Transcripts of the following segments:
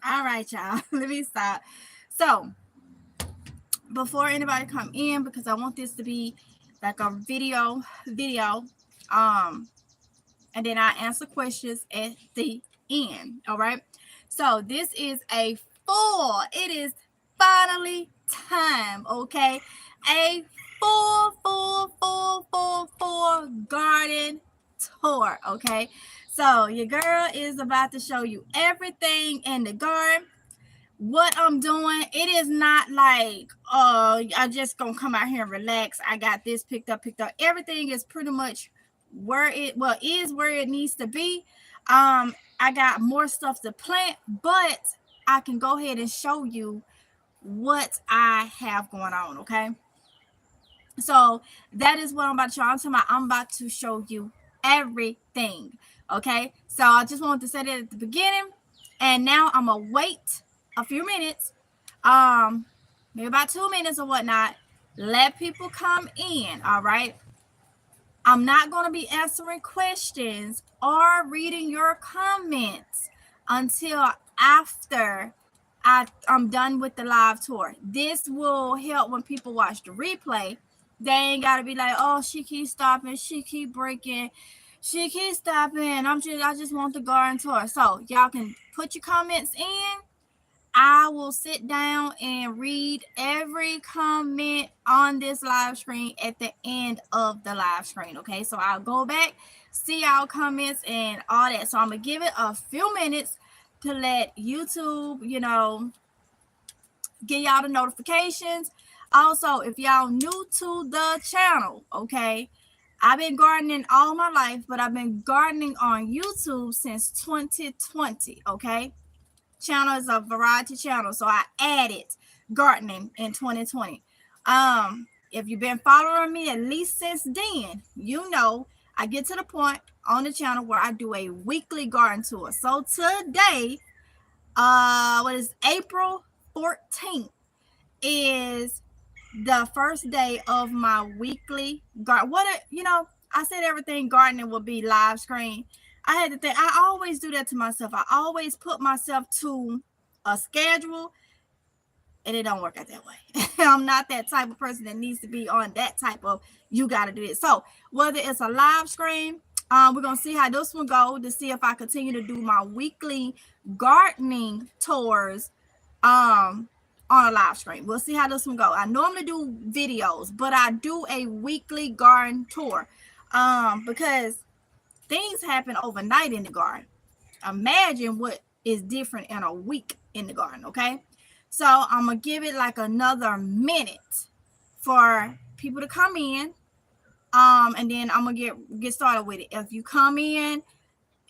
All right, y'all. Let me stop. So before anybody come in, because I want this to be like a video, um, and then I answer questions at the end. All right. So this is a full. It is finally time. Okay, a full garden tour. Okay, so your girl is about to show you everything in the garden. What I'm doing, it is not like I just gonna come out here and relax. I got this picked up. Everything is pretty much where it is where it needs to be. I got more stuff to plant, but I can go ahead and show you what I have going on. Okay, so that is what I'm about to show. I'm about to show you everything. Okay, so I just wanted to say that at the beginning, and now I'm gonna wait a few minutes, maybe about 2 minutes or whatnot. Let people come in. All right. I'm not going to be answering questions or reading your comments until after I'm done with the live tour. This will help when people watch the replay. They ain't got to be like, oh, she keeps stopping, she keep breaking, she keeps stopping. I just want the garden tour. So y'all can put your comments in. I will sit down and read every comment on this live screen at the end of the live screen. Okay, so I'll go back, see y'all comments and all that. So I'm gonna give it a few minutes to let YouTube, get y'all the notifications. Also, if y'all new to the channel, okay, I've been gardening all my life, but I've been gardening on YouTube since 2020. Okay, channel is a variety channel, so I added gardening in 2020. If you've been following me at least since then, I get to the point on the channel where I do a weekly garden tour. So today, what is April 14th, is the first day of my weekly garden. I said everything gardening will be live screen. I had to think. I always do that to myself. I always put myself to a schedule, and it don't work out that way. I'm not that type of person that needs to be on that type of, you got to do this. So whether it's a live screen, we're going to see how this one go to see if I continue to do my weekly gardening tours on a live stream. We'll see how this one go. I normally do videos, but I do a weekly garden tour because things happen overnight in the garden. Imagine what is different in a week in the garden. Okay, so I'm gonna give it like another minute for people to come in, and then I'm gonna get started with it. If you come in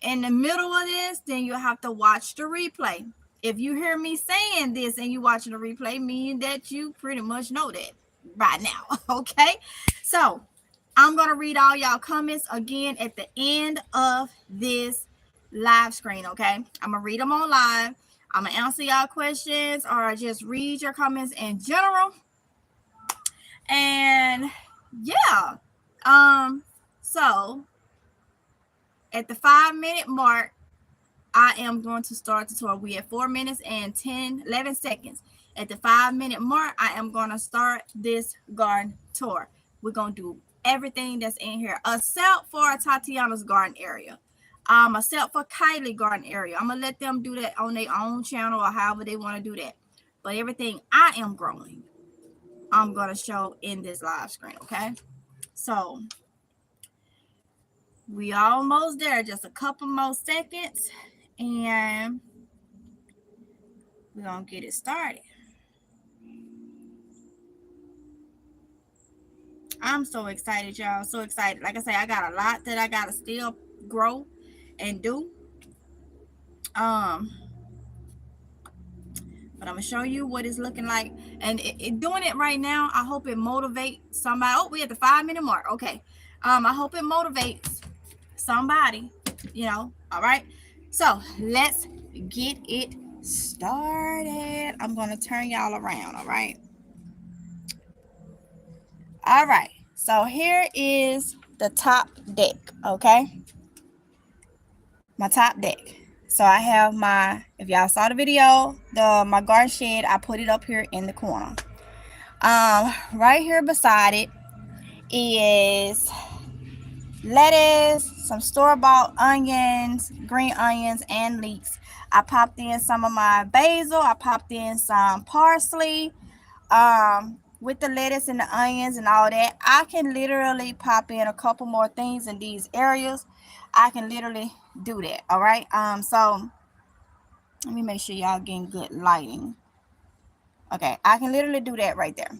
the middle of this, then you'll have to watch the replay. If you hear me saying this and you watching the replay, meaning that you pretty much know that right now. Okay, so I'm gonna read all y'all comments again at the end of this live screen. Okay, I'm gonna read them on live. I'm gonna answer y'all questions or just read your comments in general. And yeah, so at the 5-minute mark, I am going to start the tour. We at 4 minutes and 11 seconds. At the 5-minute mark, I am going to start this garden tour. We're going to do everything that's in here, except for Tatiana's garden area. Except for Kylie garden area. I'm going to let them do that on their own channel or however they want to do that. But everything I am growing, I'm going to show in this live screen, okay? So we almost there. Just a couple more seconds. And we're going to get it started. I'm so excited, y'all. So excited. Like I say, I got a lot that I got to still grow and do. But I'm going to show you what it's looking like. And doing it right now, I hope it motivates somebody. Oh, we at the 5-minute mark. Okay. I hope it motivates somebody, all right. So let's get it started. I'm going to turn y'all around. All right. All right. So here is the top deck. Okay. My top deck. So I have my, if y'all saw the video, my garden shed, I put it up here in the corner. Right here beside it is lettuce, some store-bought onions, green onions, and leeks. I popped in some of my basil. I popped in some parsley. With the lettuce and the onions and all that, I can literally pop in a couple more things in these areas. I can literally do that. All right. So let me make sure y'all getting good lighting. Okay, I can literally do that right there.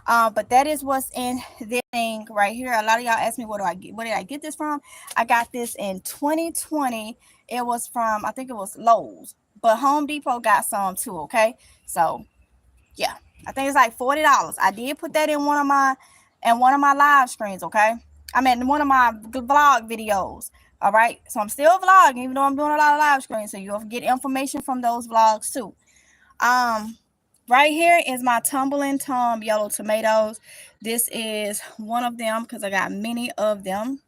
But that is what's in this thing right here. A lot of y'all ask me, where did I get this from? I got this in 2020. It was from, I think it was Lowe's, but Home Depot got some too. Okay, so yeah, I think it's like $40. I did put that in one of my live screens. Okay, I mean one of my vlog videos. All right, so I'm still vlogging, even though I'm doing a lot of live screens, so you'll get information from those vlogs too. Right here is my Tumbling Tom yellow tomatoes. This is one of them because I got many of them.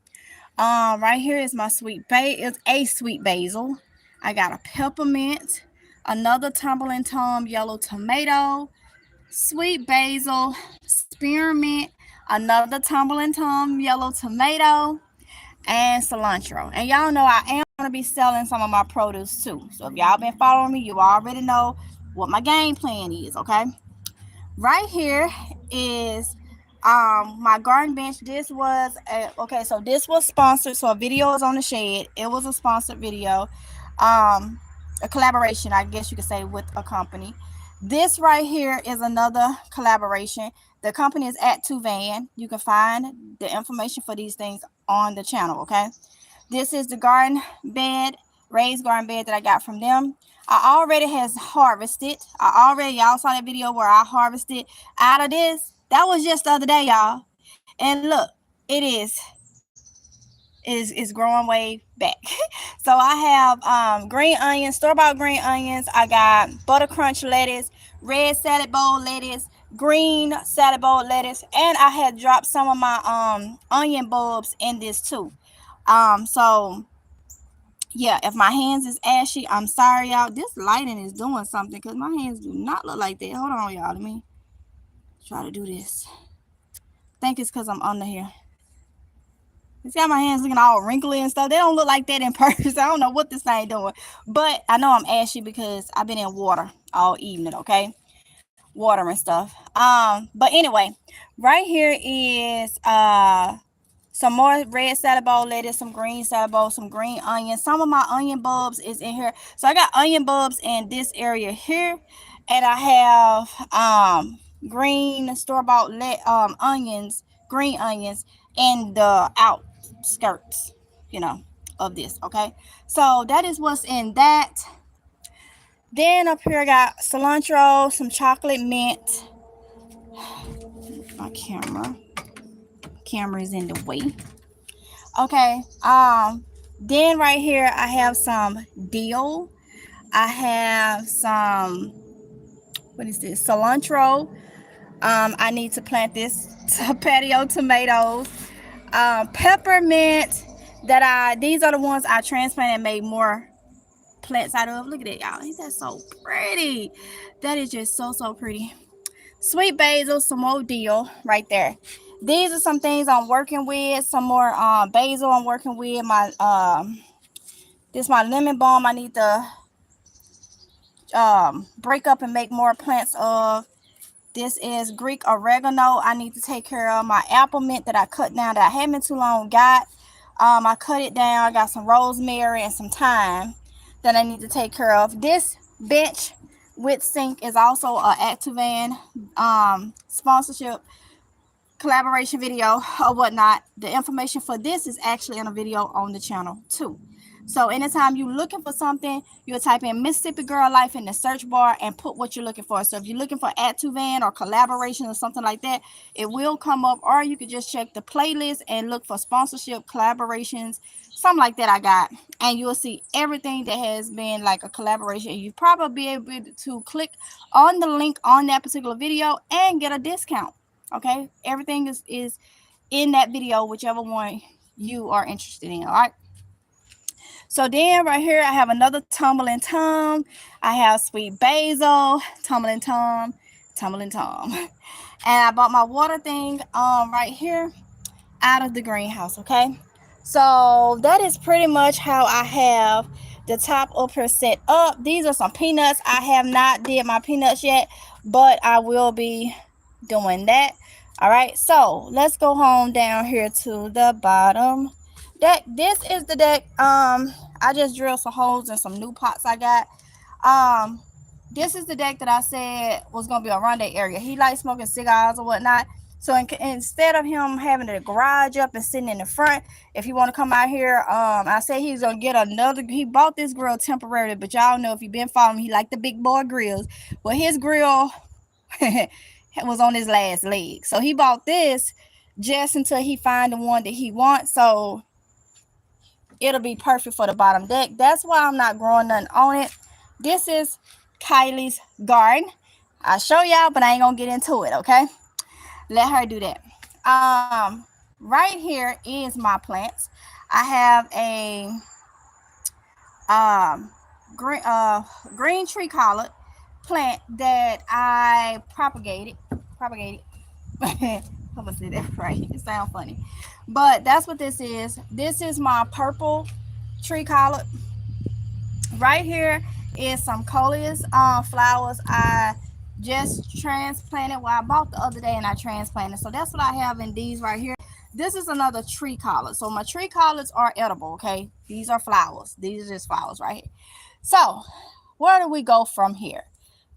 Right here is my it's a sweet basil. I got a peppermint, another Tumbling Tom yellow tomato, sweet basil, spearmint, another Tumbling Tom yellow tomato, and cilantro. And y'all know I am going to be selling some of my produce too. So if y'all been following me, you already know what my game plan is. Okay, right here is my garden bench. This was okay, so this was sponsored. So a video is on the shed. It was a sponsored video, a collaboration, I guess you could say, with a company. This right here is another collaboration. The company is at Two Van. You can find the information for these things on the channel. Okay, this is the garden bed, raised garden bed that I got from them. I already has harvested. Y'all saw that video where I harvested out of this. That was just the other day, y'all. And look, it is growing way back. So I have green onions, store-bought green onions. I got butter crunch lettuce, red salad bowl lettuce, green salad bowl lettuce, and I had dropped some of my onion bulbs in this too. So yeah, if my hands is ashy, I'm sorry, y'all. This lighting is doing something because my hands do not look like that. Hold on, y'all. Let me try to do this. I think it's because I'm under here. You see how my hands looking all wrinkly and stuff? They don't look like that in person. I don't know what this thing doing. But I know I'm ashy because I've been in water all evening, okay? Water and stuff. But anyway, right here is some more red salad bowl lettuce, some green salad bowl, some green onions. Some of my onion bulbs is in here. So I got onion bulbs in this area here. And I have green store-bought onions, green onions in the outskirts, of this. Okay. So that is what's in that. Then up here I got cilantro, some chocolate mint. My camera is in the way. Okay. Then right here I have some dill. I have some, what is this? Cilantro. I need to plant this patio tomatoes. Peppermint these are the ones I transplanted and made more plants out of. Look at that, y'all. Ain't that so pretty? That is just so pretty. Sweet basil, some more dill right there. These are some things I'm working with. Some more basil I'm working with. This my lemon balm I need to break up and make more plants of. This is Greek oregano. I need to take care of my apple mint that I cut down that I haven't too long got. I cut it down. I got some rosemary and some thyme that I need to take care of. This bench with sink is also a Activan sponsorship collaboration video or whatnot. The information for this is actually in a video on the channel too. So anytime you're looking for something, you'll type in Mississippi Girl Life in the search bar and put what you're looking for. So if you're looking for Add to Van or collaboration or something like that, it will come up. Or you could just check the playlist and look for sponsorship, collaborations, something like that I got. And you'll see everything that has been like a collaboration. You probably be able to click on the link on that particular video and get a discount. Okay, everything is in that video, whichever one you are interested in. All right. So then right here, I have another tumbling tom. I have sweet basil, tumbling tom, tumbling tom. And I bought my water thing right here out of the greenhouse, okay? So that is pretty much how I have the top upper set up. These are some peanuts. I have not did my peanuts yet, but I will be doing that. All right, so let's go home down here to the bottom deck. This is the deck. I just drilled some holes in some new pots I got. This is the deck that I said was gonna be a Oronde area. He likes smoking cigars or whatnot. So instead of him having the garage up and sitting in the front, if he want to come out here, I said he's gonna get another. He bought this grill temporarily, but y'all know if you've been following, he like the big boy grills. Well, his grill was on his last leg, so he bought this just until he find the one that he wants. So it'll be perfect for the bottom deck. That's why I'm not growing nothing on it. This is Kylie's garden. I'll show y'all, but I ain't gonna get into it, okay? Let her do that. Right here is my plants. I have a green tree collard plant that I propagated. I'm gonna say that right. It sounds funny, but that's what this is. This is my purple tree collard. Right here is some coleus flowers I just transplanted. Well, I bought the other day and I transplanted. So that's what I have in these right here. This is another tree collard. So my tree collards are edible, okay? These are flowers. These are just flowers right here. So where do we go from here?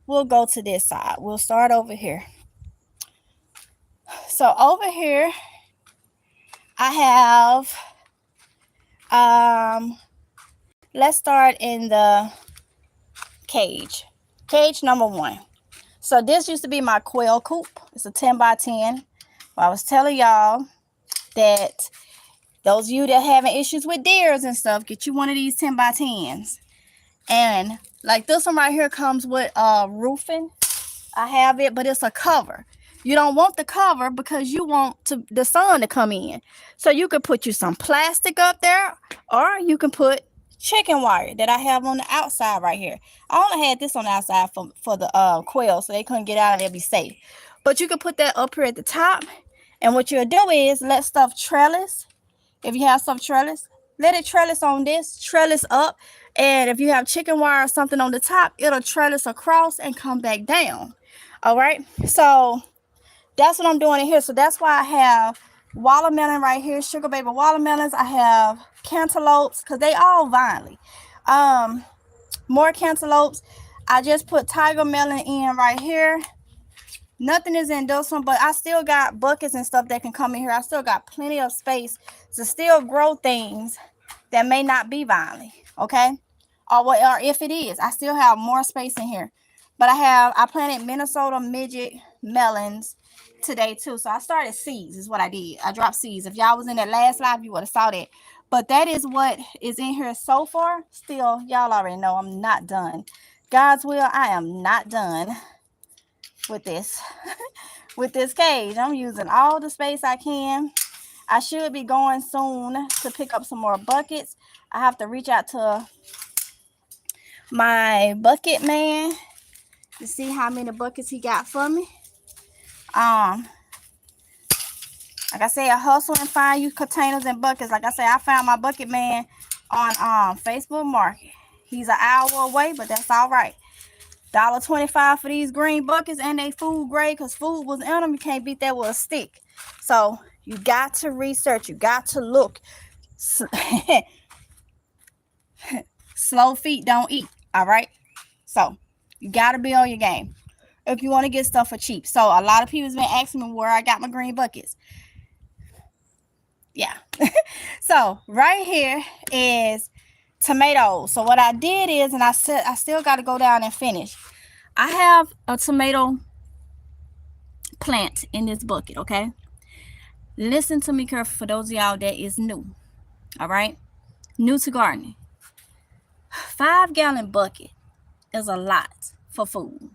We'll go to this side. We'll start over here. So over here, I have, let's start in the cage. Cage number 1. So this used to be my quail coop. It's a 10 by 10. Well, I was telling y'all that those of you that having issues with deers and stuff, get you one of these 10 by 10s. And like this one right here comes with roofing. I have it, but it's a cover. You don't want the cover because you want the sun to come in. So you could put you some plastic up there, or you can put chicken wire that I have on the outside right here. I only had this on the outside for the quail, so they couldn't get out and they'll be safe. But you can put that up here at the top, and what you'll do is let stuff trellis. If you have stuff trellis, let it trellis on this, trellis up, and if you have chicken wire or something on the top, it'll trellis across and come back down. All right, so that's what I'm doing in here. So that's why I have watermelon right here, sugar baby watermelons. I have cantaloupes because they all vinely. More cantaloupes. I just put tiger melon in right here. Nothing is in this one, but I still got buckets and stuff that can come in here. I still got plenty of space to still grow things that may not be vinely, okay? Or if it is, I still have more space in here. But I planted Minnesota midget melons today too. So I started seeds is what I did. I dropped seeds. If y'all was in that last live, you would have saw that. But that is what is in here so far. Still, y'all already know I'm not done. God's will, I am not done with this with this cage. I'm using all the space I can. I should be going soon to pick up some more buckets. I have to reach out to my bucket man to see how many buckets he got for me. Like I say, I hustle and find you containers and buckets. Like I say, I found my bucket man on Facebook Market. He's an hour away, but that's all right. $1.25 for these green buckets, and they food grade because food was in them. You can't beat that with a stick. So you got to research. You got to look. Slow feet don't eat. All right. So you got to be on your game if you want to get stuff for cheap. So a lot of people's been asking me where I got my green buckets. Yeah. So right here is tomatoes. So what I did is, and I said I still got to go down and finish. I have a tomato plant in this bucket, okay? Listen to me careful for those of y'all that is new. All right? New to gardening. 5-gallon bucket is a lot for food.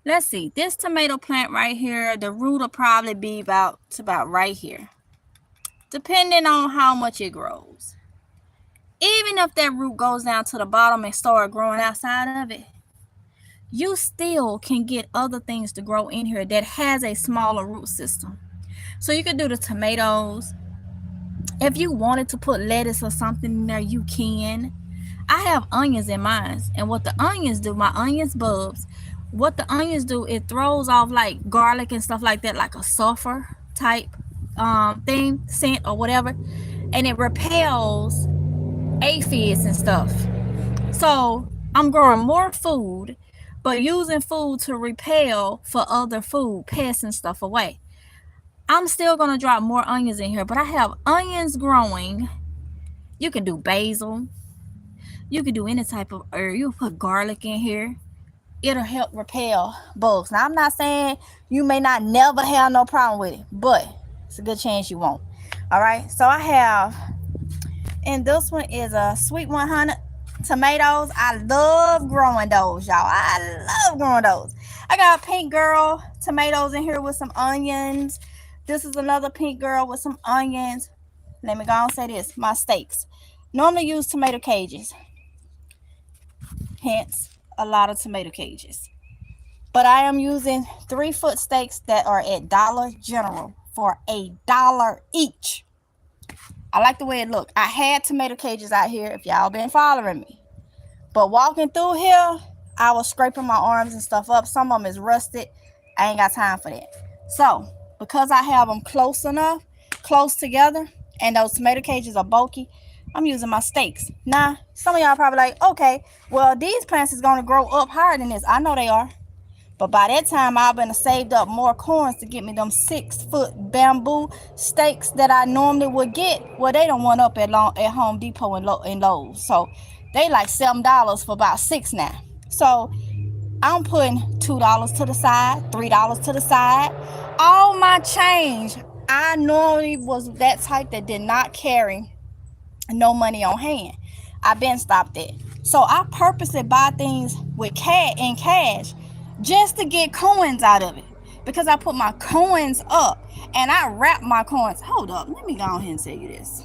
Let's see. This tomato plant right here, the root will probably be about right here, depending on how much it grows. even if that root goes down to the bottom and start growing outside of it, you still can get other things to grow in here that has a smaller root system. So you could do the tomatoes. If you wanted to put lettuce or something in there, you can. I have onions in mine, and what the onions do, my onions bulbs, what the onions do, it throws off like garlic and stuff like that, like a sulfur type thing, scent or whatever, and it repels aphids and stuff. So I'm growing more food, but using food to repel for other food, pests and stuff away. I'm still gonna drop more onions in here, but I have onions growing. You can do basil. You can do any type of herb. You put garlic in here. It'll help repel bugs. Now, I'm not saying you may not never have no problem with it, but it's a good chance you won't. All right. So I have, and this one is a sweet 100 tomatoes. I love growing those, y'all. I love growing those. I got pink girl tomatoes in here with some onions. This is another pink girl with some onions. Let me go and say this. My steaks normally use tomato cages. Hence, a lot of tomato cages. But I am using 3-foot steaks that are at Dollar General for $1 each. I like the way it look. I had tomato cages out here if y'all been following me. But walking through here, I was scraping my arms and stuff up. Some of them is rusted. I ain't got time for that. So, because I have them close enough, close together, and those tomato cages are bulky, I'm using my stakes. Now, some of y'all probably like, okay, well, these plants is going to grow up higher than this. I know they are. But by that time, I've been saved up more coins to get me them 6-foot bamboo stakes that I normally would get. Well, they don't want up at Home Depot and Lowe's. So, they like $7 for about 6 now. So, I'm putting $2 to the side, $3 to the side. All my change, I normally was that type that did not carry no money on hand. I've been stopped that. So I purposely buy things with cash just to get coins out of it. Because I put my coins up and I wrap my coins. Hold up, let me go ahead and tell you this.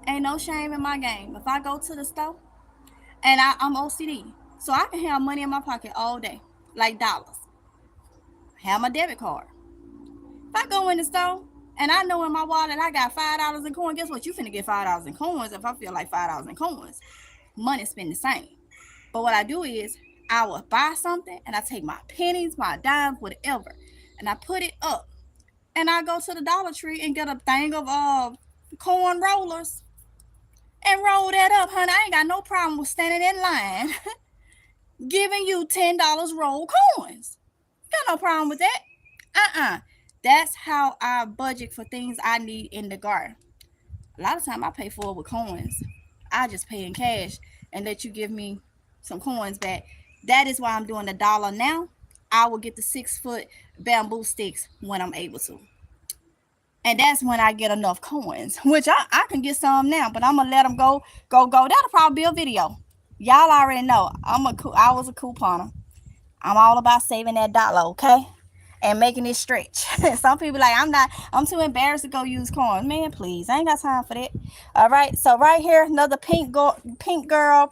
Ain't no shame in my game. If I go to the store and I'm OCD, so I can have money in my pocket all day, like dollars. Have my debit card. If I go in the store and I know in my wallet I got $5 in coins, guess what? You finna get $5 in coins if I feel like $5 in coins. Money spend the same. But what I do is I will buy something and I take my pennies, my dimes, whatever, and I put it up. And I go to the Dollar Tree and get a thing of corn rollers and roll that up, honey. I ain't got no problem with standing in line giving you $10 roll coins. Got no problem with that. That's how I budget for things I need in the garden. A lot of time I pay for it with coins. I just pay in cash and let you give me some coins back. That is why I'm doing $1 now. I will get the 6-foot bamboo sticks when I'm able to. And that's when I get enough coins, which I can get some now, but I'm going to let them go. That'll probably be a video. Y'all already know I was a couponer. I'm all about saving that dollar, okay? And making it stretch. Some people like, I'm too embarrassed to go use coins. Man, please, I ain't got time for that. All right, so right here, another pink girl,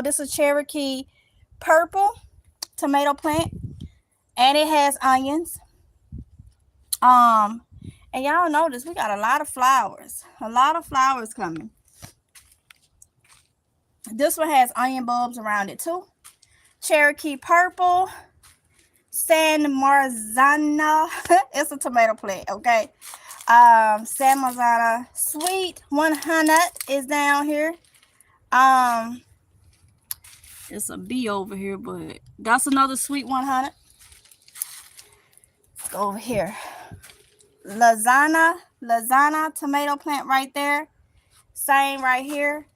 this is Cherokee purple tomato plant. And it has onions. And y'all notice we got a lot of flowers. A lot of flowers coming. This one has onion bulbs around it too. Cherokee purple. San Marzana. It's a tomato plant, okay? San Marzana sweet 100 is down here. It's a bee over here, but that's another sweet 100. Let's go over here. Lasagna tomato plant right there. Same right here.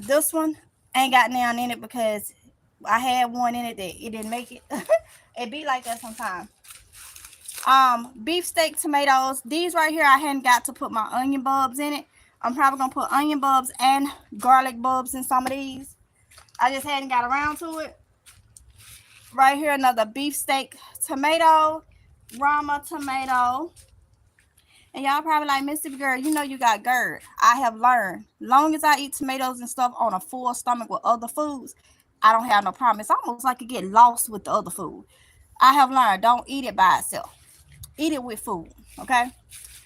This one ain't got nothing in it because I had one in it that it didn't make it. It be like that sometimes. Beefsteak tomatoes. These right here, I hadn't got to put my onion bulbs in it. I'm probably gonna put onion bulbs and garlic bulbs in some of these. I just hadn't got around to it. Right here, another beefsteak tomato, Rama tomato. And y'all probably like, Mississippi girl, you know you got GERD. I have learned, long as I eat tomatoes and stuff on a full stomach with other foods, I don't have no problem. It's almost like it get lost with the other food. I have learned, don't eat it by itself. Eat it with food, okay?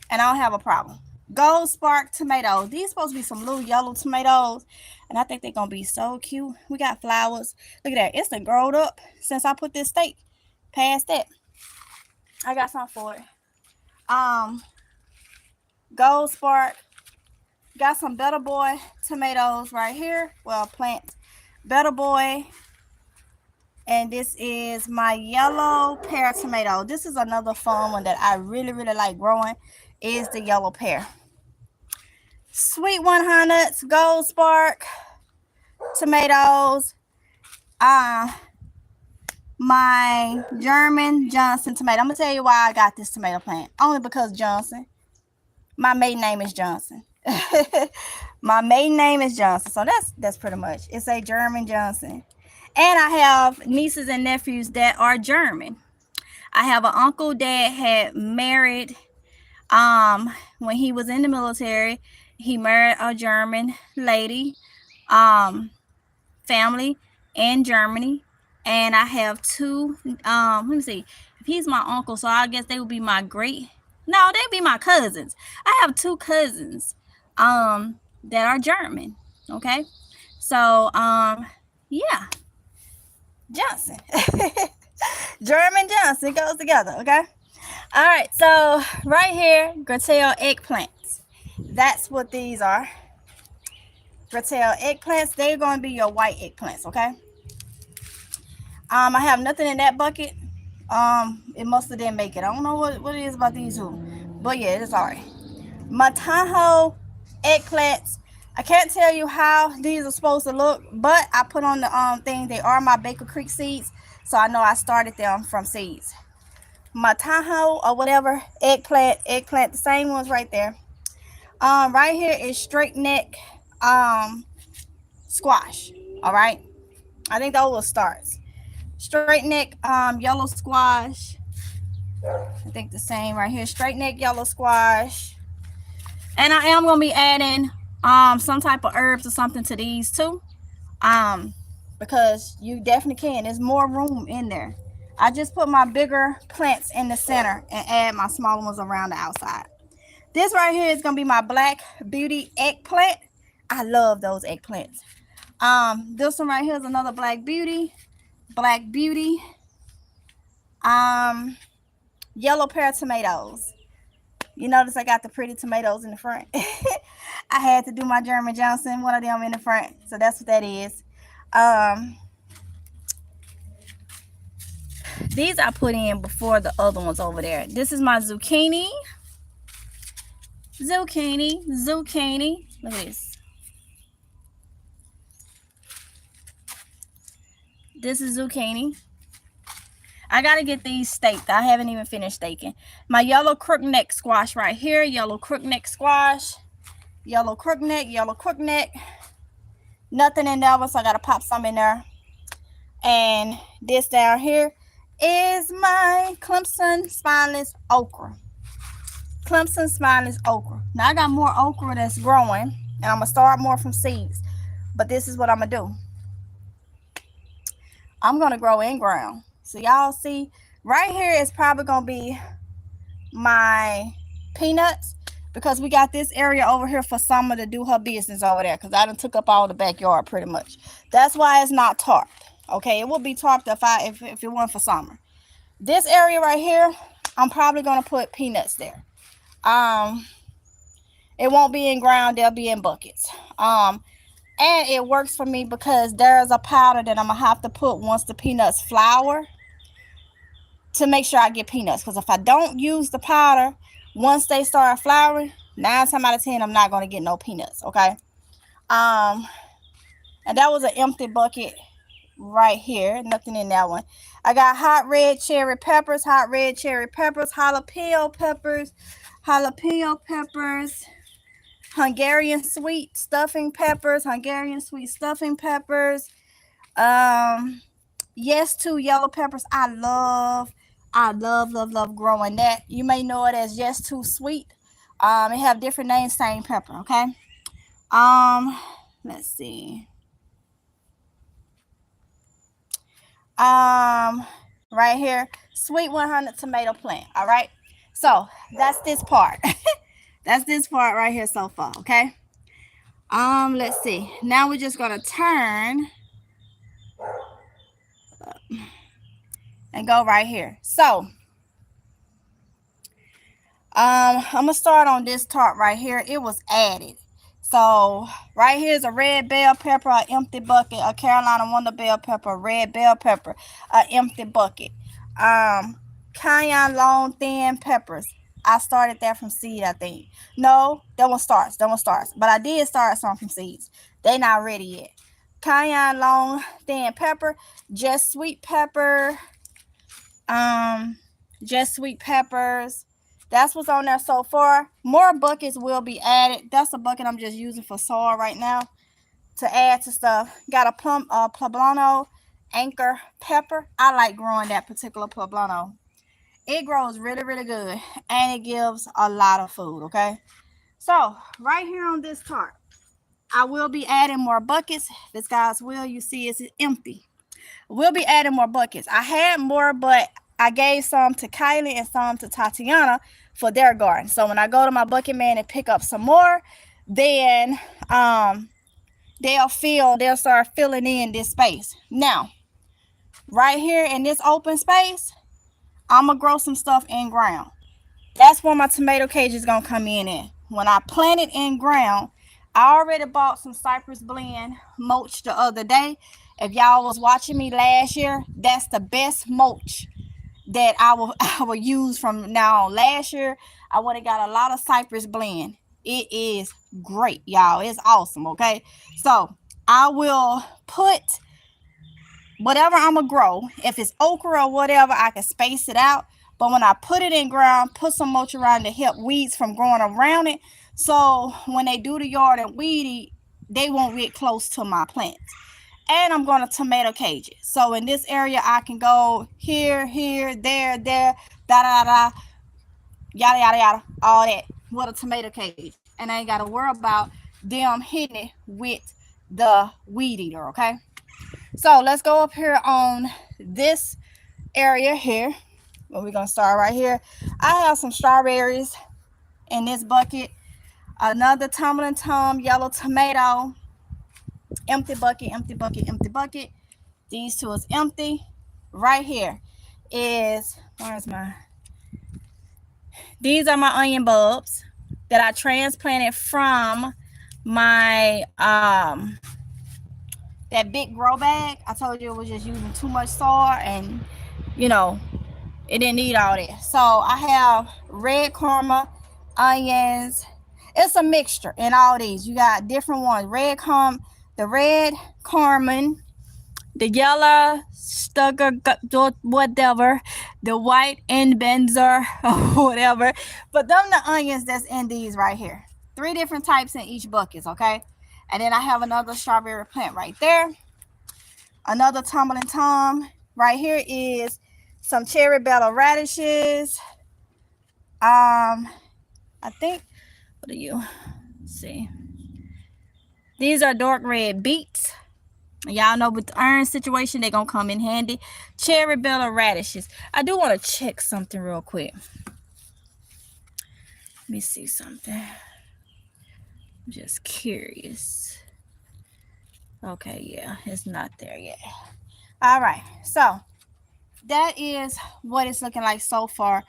And I don't have a problem. Gold Spark tomatoes. These supposed to be some little yellow tomatoes. And I think they're going to be so cute. We got flowers. Look at that. It's done growed up since I put this stake past that. I got something for it. Gold Spark. Got some Better Boy tomatoes right here. Well, plants. Better Boy. And this is my yellow pear tomato. This is another fun one that I really, really like growing, is the yellow pear. Sweet 100s, Gold Spark tomatoes. My German Johnson tomato. I'm going to tell you why I got this tomato plant. Only because Johnson. My maiden name is Johnson. My maiden name is Johnson. So that's pretty much. It's a German Johnson. And I have nieces and nephews that are German. I have an uncle that had married, when he was in the military, he married a German lady, family in Germany. And I have two, let me see, if he's my uncle, so I guess they would be my no, they'd be my cousins. I have two cousins, that are German, okay? So, yeah. Johnson. German Johnson goes together, okay? All right, so right here, Gratel eggplants. That's what these are. Gratel eggplants. They're going to be your white eggplants, okay? I have nothing in that bucket. It must have didn't make it. I don't know what it is about these two, but yeah, it's all right. My Tahoe eggplants. I can't tell you how these are supposed to look, but I put on the thing. They are my Baker Creek seeds, so I know I started them from seeds. My Tahoe or whatever eggplant, the same ones right there. Right here is straight neck squash. All right, I think those will starts. Straight neck yellow squash. I think the same right here. Straight neck yellow squash. And I am gonna be adding some type of herbs or something to these too, because you definitely can. There's more room in there. I just put my bigger plants in the center and add my smaller ones around the outside. This right here is gonna be my Black Beauty eggplant. I love those eggplants. This one right here is another Black Beauty. Yellow pear tomatoes. You notice I got the pretty tomatoes in the front. I had to do my German Johnson, one of them in the front. So that's what that is. These I put in before the other ones over there. This is my zucchini. Zucchini. Look at this. This is zucchini. I got to get these staked. I haven't even finished staking. My yellow crookneck squash right here. Yellow crookneck squash. Yellow crookneck. Nothing in that one, so I got to pop some in there. And this down here is my Clemson spineless okra. Now I got more okra that's growing, and I'm going to start more from seeds. But this is what I'm going to do. I'm going to grow in ground. So y'all see, right here is probably going to be my peanuts, because we got this area over here for Summer to do her business over there, because I done took up all the backyard pretty much. That's why it's not tarped. Okay, it will be tarped if it weren't for Summer. This area right here, I'm probably going to put peanuts there. It won't be in ground, they'll be in buckets. And it works for me because there's a powder that I'm going to have to put once the peanuts flower to make sure I get peanuts. Because if I don't use the powder, once they start flowering, 9 times out of 10, I'm not going to get no peanuts, okay? And that was an empty bucket right here. Nothing in that one. I got hot red cherry peppers, jalapeno peppers, Hungarian sweet stuffing peppers, yes, 2 yellow peppers. I love growing that. You may know it as yes, 2 sweet. It have different names, same pepper, okay? Let's see. Right here, sweet 100 tomato plant. All right, so that's this part. That's this part right here so far, okay? Let's see. Now we're just gonna turn and go right here. So I'm gonna start on this top right here. It was added. So right here is a red bell pepper, an empty bucket, a Carolina Wonder bell pepper, a red bell pepper, an empty bucket. Cayenne long thin peppers. I started that from seed, I think. No, that one starts. That one starts. But I did start some from seeds. They not ready yet. Cayenne long thin pepper, just sweet pepper, just sweet peppers. That's what's on there so far. More buckets will be added. That's a bucket I'm just using for soil right now to add to stuff. Got a poblano anchor pepper. I like growing that particular poblano. It grows really, really good, and it gives a lot of food, okay? So right here on this tarp, I will be adding more buckets. This God's will, you see it's empty. We'll be adding more buckets. I had more, but I gave some to Kylie and some to Tatiana for their garden. So when I go to my bucket man and pick up some more, then they'll start filling in this space. Now, right here in this open space, I'm gonna grow some stuff in ground. That's where my tomato cage is gonna come in. When I plant it in ground, I already bought some Cypress Blend mulch the other day. If y'all was watching me last year, that's the best mulch that I will use from now on. Last year, I would have got a lot of Cypress Blend. It is great, y'all. It's awesome, okay? So I will put whatever I'm going to grow. If it's okra or whatever, I can space it out. But when I put it in ground, put some mulch around to help weeds from growing around it. So when they do the yard and weedy, they won't get close to my plants. And I'm going to tomato cage it. So in this area, I can go here, there, da, da, da, yada, yada, yada, all that with a tomato cage. And I ain't got to worry about them hitting it with the weed eater, okay? So let's go up here on this area here. Well, we're going to start right here. I have some strawberries in this bucket. Another tumbling tom, yellow tomato. Empty bucket, empty bucket, empty bucket. These two is empty. Right here is, these are my onion bulbs that I transplanted from my, that big grow bag. I told you it was just using too much soil and, you know, it didn't need all that. So I have red karma, onions. It's a mixture in all these. You got different ones. The red carmine, the yellow stucker, whatever, the white benzer or whatever. But them the onions that's in these right here. 3 different types in each bucket, okay? And then I have another strawberry plant right there. Another tumbling tom. Right here is some cherry bella radishes. I think, what do you see? These are dark red beets. Y'all know with the iron situation, they're going to come in handy. Cherry bella radishes. I do want to check something real quick. Let me see something. I'm just curious. Okay, yeah, it's not there yet. All right, so that is what it's looking like so far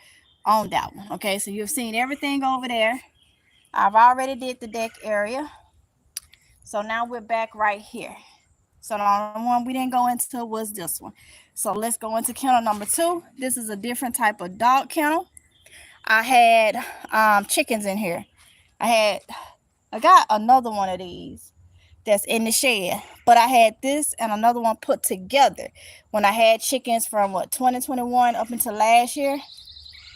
on that one. Okay, so you've seen everything over there. I've already did the deck area. So now we're back right here. So the only one we didn't go into was this one. So let's go into kennel number 2. This is a different type of dog kennel. I had chickens in here. I got another one of these that's in the shed. But I had this and another one put together when I had chickens from 2021 up until last year.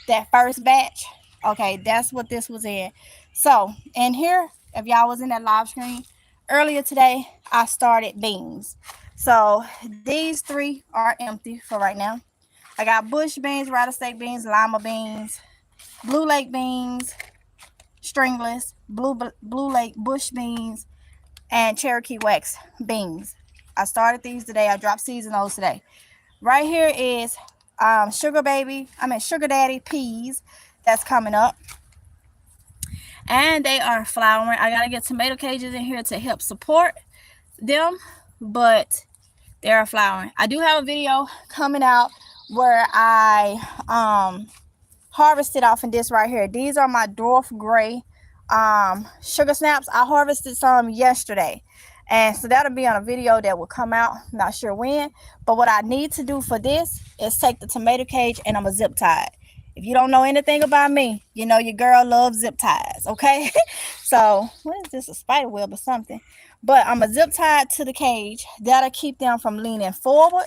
That first batch. Okay, that's what this was in. So in here, if y'all was in that live stream earlier today, I started beans. So these 3 are empty for right now. I got bush beans, rattlesnake beans, lima beans, blue lake beans, stringless, blue lake bush beans, and Cherokee wax beans. I started these today. I dropped seeds in those today. Right here is sugar daddy peas that's coming up, and they are flowering. I gotta get tomato cages in here to help support them, but they are flowering. I do have a video coming out where I harvested off in this right here. These are my dwarf gray sugar snaps. I harvested some yesterday, and so that'll be on a video that will come out, not sure when. But what I need to do for this is take the tomato cage and I'm gonna zip tie it. If you don't know anything about me, you know your girl loves zip ties, okay? So what is this, a spider web or something? But I'm gonna zip tie it to the cage. That'll keep them from leaning forward,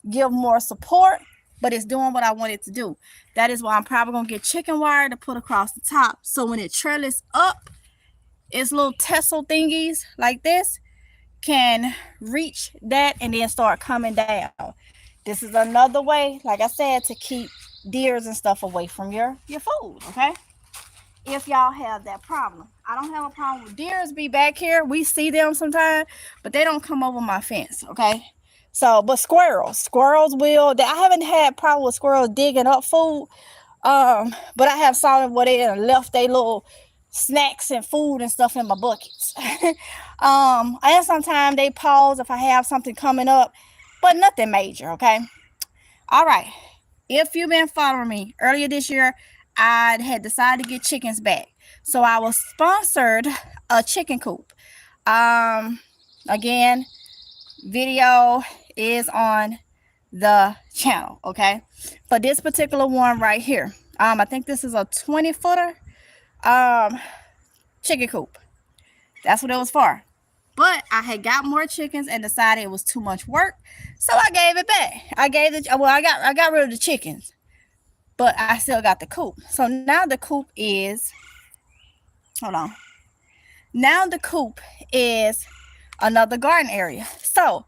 give more support, but it's doing what I want it to do. That is why I'm probably gonna get chicken wire to put across the top, so when it trellis up, its little tassel thingies like this can reach that and then start coming down. This is another way, like I said, to keep deers and stuff away from your food, okay? If y'all have that problem. I don't have a problem with deers be back here. We see them sometimes, but they don't come over my fence, okay? So, but squirrels will. I haven't had problem with squirrels digging up food, but I have saw them where they left their little snacks and food and stuff in my buckets. And sometimes they pause if I have something coming up, but nothing major, okay? All right. If you've been following me, earlier this year, I had decided to get chickens back. So I was sponsored a chicken coop. Again, video is on the channel, okay? But this particular one right here, I think this is a 20-footer chicken coop. That's what it was for. But I had got more chickens and decided it was too much work, so I gave it back. I got rid of the chickens, but I still got the coop. So now the coop is, now the coop is another garden area. So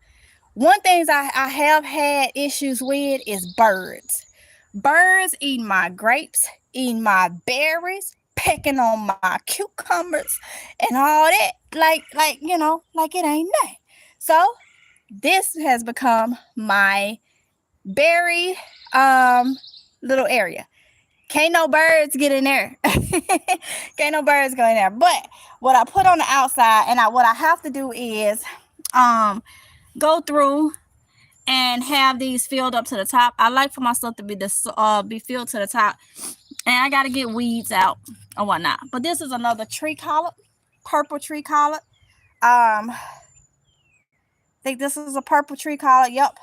one thing I have had issues with is birds. Birds eating my grapes, eating my berries, pecking on my cucumbers and all that. Like it ain't nothing. So this has become my berry little area. Can't no birds get in there. Can't no birds go in there. But what I put on the outside, and what I have to do is go through and have these filled up to the top. I like for my stuff to be filled to the top, and I got to get weeds out or whatnot. But this is another tree collard, purple tree collard. I think this is a purple tree collard. Yep,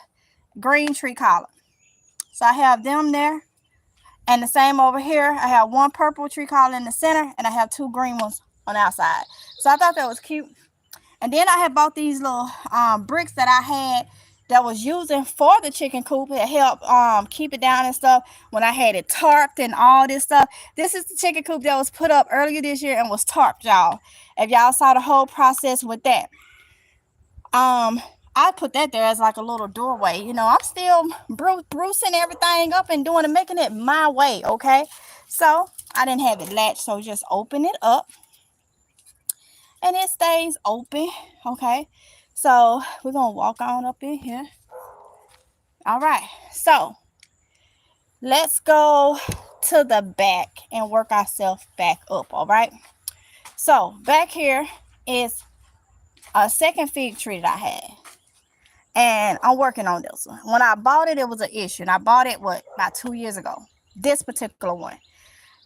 green tree collard. So I have them there. And the same over here. I have one purple tree collard in the center, and I have two green ones on the outside. So I thought that was cute. And then I had bought these little bricks that I had that was using for the chicken coop. It helped keep it down and stuff when I had it tarped and all this stuff. This is the chicken coop that was put up earlier this year and was tarped, y'all. If y'all saw the whole process with that. I put that there as like a little doorway. You know, I'm still bruising everything up and making it my way, okay? So I didn't have it latched, so just open it up. And it stays open, okay? So we're going to walk on up in here. All right, so let's go to the back and work ourselves back up, all right? So back here is a second fig tree that I had. And I'm working on this one. When I bought it, it was an issue. And I bought it, about 2 years ago. This particular one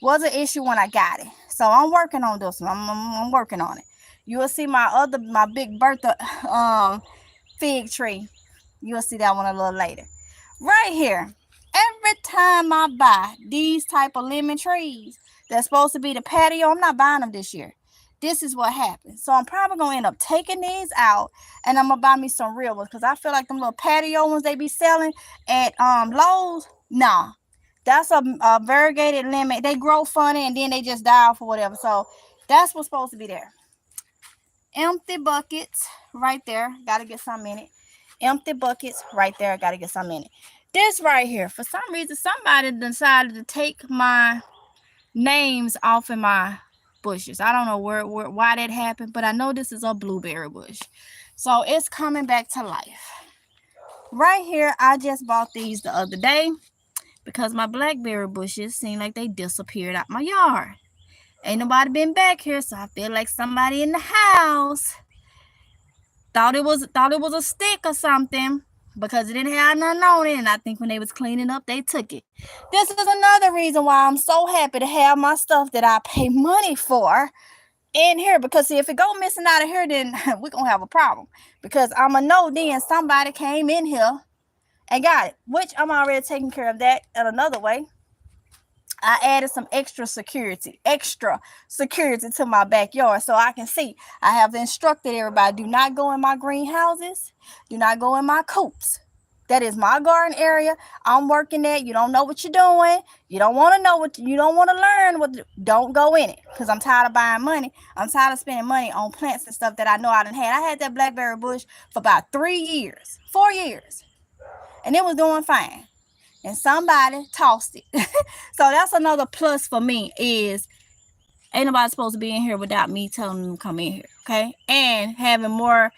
was an issue when I got it. So I'm working on this one. I'm working on it. You will see my big Bertha fig tree. You'll see that one a little later. Right here. Every time I buy these type of lemon trees that's supposed to be the patio, I'm not buying them this year. This is what happens. So I'm probably going to end up taking these out, and I'm going to buy me some real ones, because I feel like them little patio ones they be selling at Lowe's, nah. That's a variegated lemon. They grow funny, and then they just die off or whatever. So that's what's supposed to be there. Empty buckets right there. Got to get some in it. Empty buckets right there. Got to get some in it. This right here, for some reason, somebody decided to take my names off in my bushes. I don't know why that happened, but I know this is a blueberry bush. So it's coming back to life. Right here, I just bought these the other day because my blackberry bushes seem like they disappeared out my yard. Ain't nobody been back here, so I feel like somebody in the house thought it was a stick or something because it didn't have nothing on it. And I think when they was cleaning up, they took it. This is another reason why I'm so happy to have my stuff that I pay money for in here, because see, if it go missing out of here, then we're gonna have a problem, because I'ma know then somebody came in here and got it, which I'm already taking care of that in another way. I added some extra security to my backyard so I can see. I have instructed everybody, do not go in my greenhouses, do not go in my coops. That is my garden area. I'm working there. You don't know what you're doing. You don't want to know you don't want to learn don't go in it, because I'm tired of buying money. I'm tired of spending money on plants and stuff that I know I done had. I had that blackberry bush for about 4 years, and it was doing fine. And somebody tossed it. So that's another plus for me, is ain't nobody supposed to be in here without me telling them to come in here, okay? And having more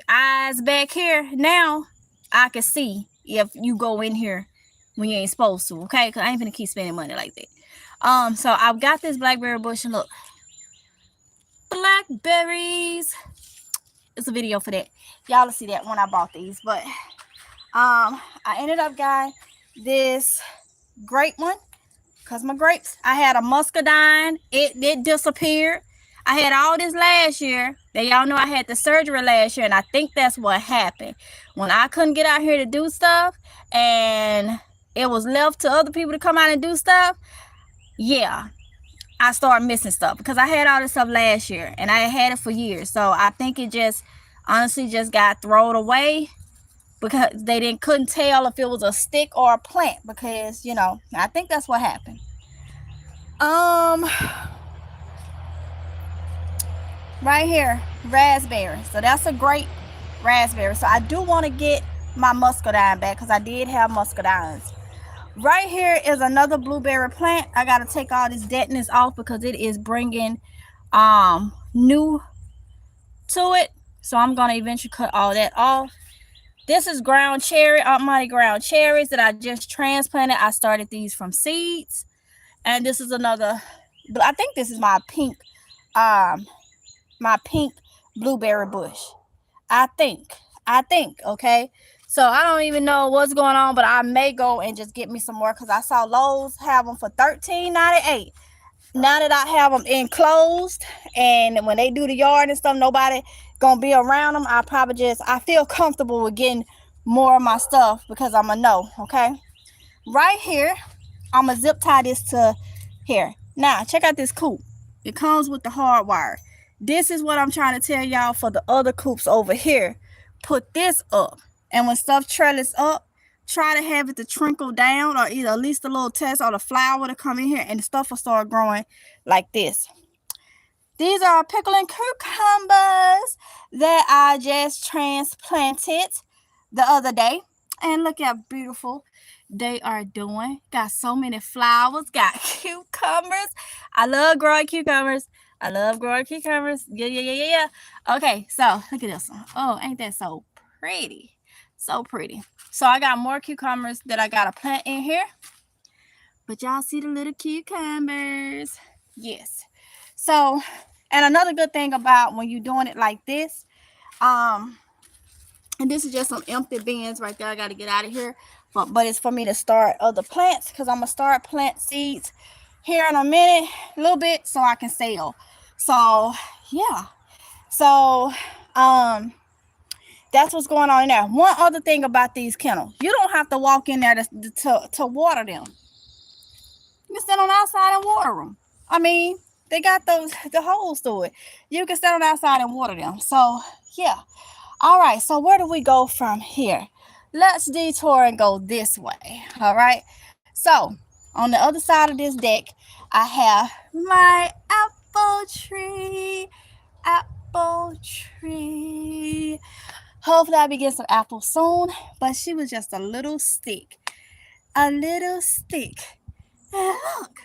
eyes back here now, I can see if you go in here when you ain't supposed to, okay? Because I ain't gonna keep spending money like that. So I've got this blackberry bush, and look, blackberries. It's a video for that. Y'all will see that when I bought these. But I ended up got this grape one, because my grapes, I had a muscadine, it disappeared. I had all this last year. Y'all know I had the surgery last year, and I think that's what happened. When I couldn't get out here to do stuff, and it was left to other people to come out and do stuff, yeah, I started missing stuff, because I had all this stuff last year, and I had it for years. So I think it just honestly just got thrown away, because they couldn't tell if it was a stick or a plant, because, you know, I think that's what happened. Right here, raspberry. So that's a great raspberry. So I do want to get my muscadine back, because I did have muscadines. Right here is another blueberry plant. I got to take all this deadness off, because it is bringing new to it. So I'm going to eventually cut all that off. This is ground cherry, Aunt ground cherries that I just transplanted. I started these from seeds. And this is another, I think this is my pink blueberry bush. I think, okay? So I don't even know what's going on, but I may go and just get me some more, because I saw Lowe's have them for $13.98. Now that I have them enclosed, and when they do the yard and stuff, nobody gonna be around them, I feel comfortable with getting more of my stuff, because I'm gonna know, okay? Right here, I'm gonna zip tie this to here. Now check out this coop. It comes with the hard wire. This is what I'm trying to tell y'all for the other coops over here. Put this up, and when stuff trellis up, try to have it to trickle down, or either at least a little test, or the flower to come in here, and the stuff will start growing like this. These are pickling cucumbers that I just transplanted the other day. And look how beautiful they are doing. Got so many flowers. Got cucumbers. I love growing cucumbers. Yeah. Okay, so look at this one. Oh, ain't that so pretty? So pretty. So I got more cucumbers that I got to plant in here. But y'all see the little cucumbers? Yes. So, and another good thing about when you're doing it like this, and this is just some empty bins right there. I got to get out of here. But it's for me to start other plants, because I'm going to start plant seeds here in a minute, a little bit, so I can sell. So, yeah. So, that's what's going on in there. One other thing about these kennels, you don't have to walk in there to water them. You can stand on the outside and water them. I mean, they got the holes to it. You can stand on the outside and water them. So, yeah. All right. So, where do we go from here? Let's detour and go this way. All right. So, on the other side of this deck, I have my apple tree. Hopefully, I'll be getting some apples soon. But she was just a little stick. And look.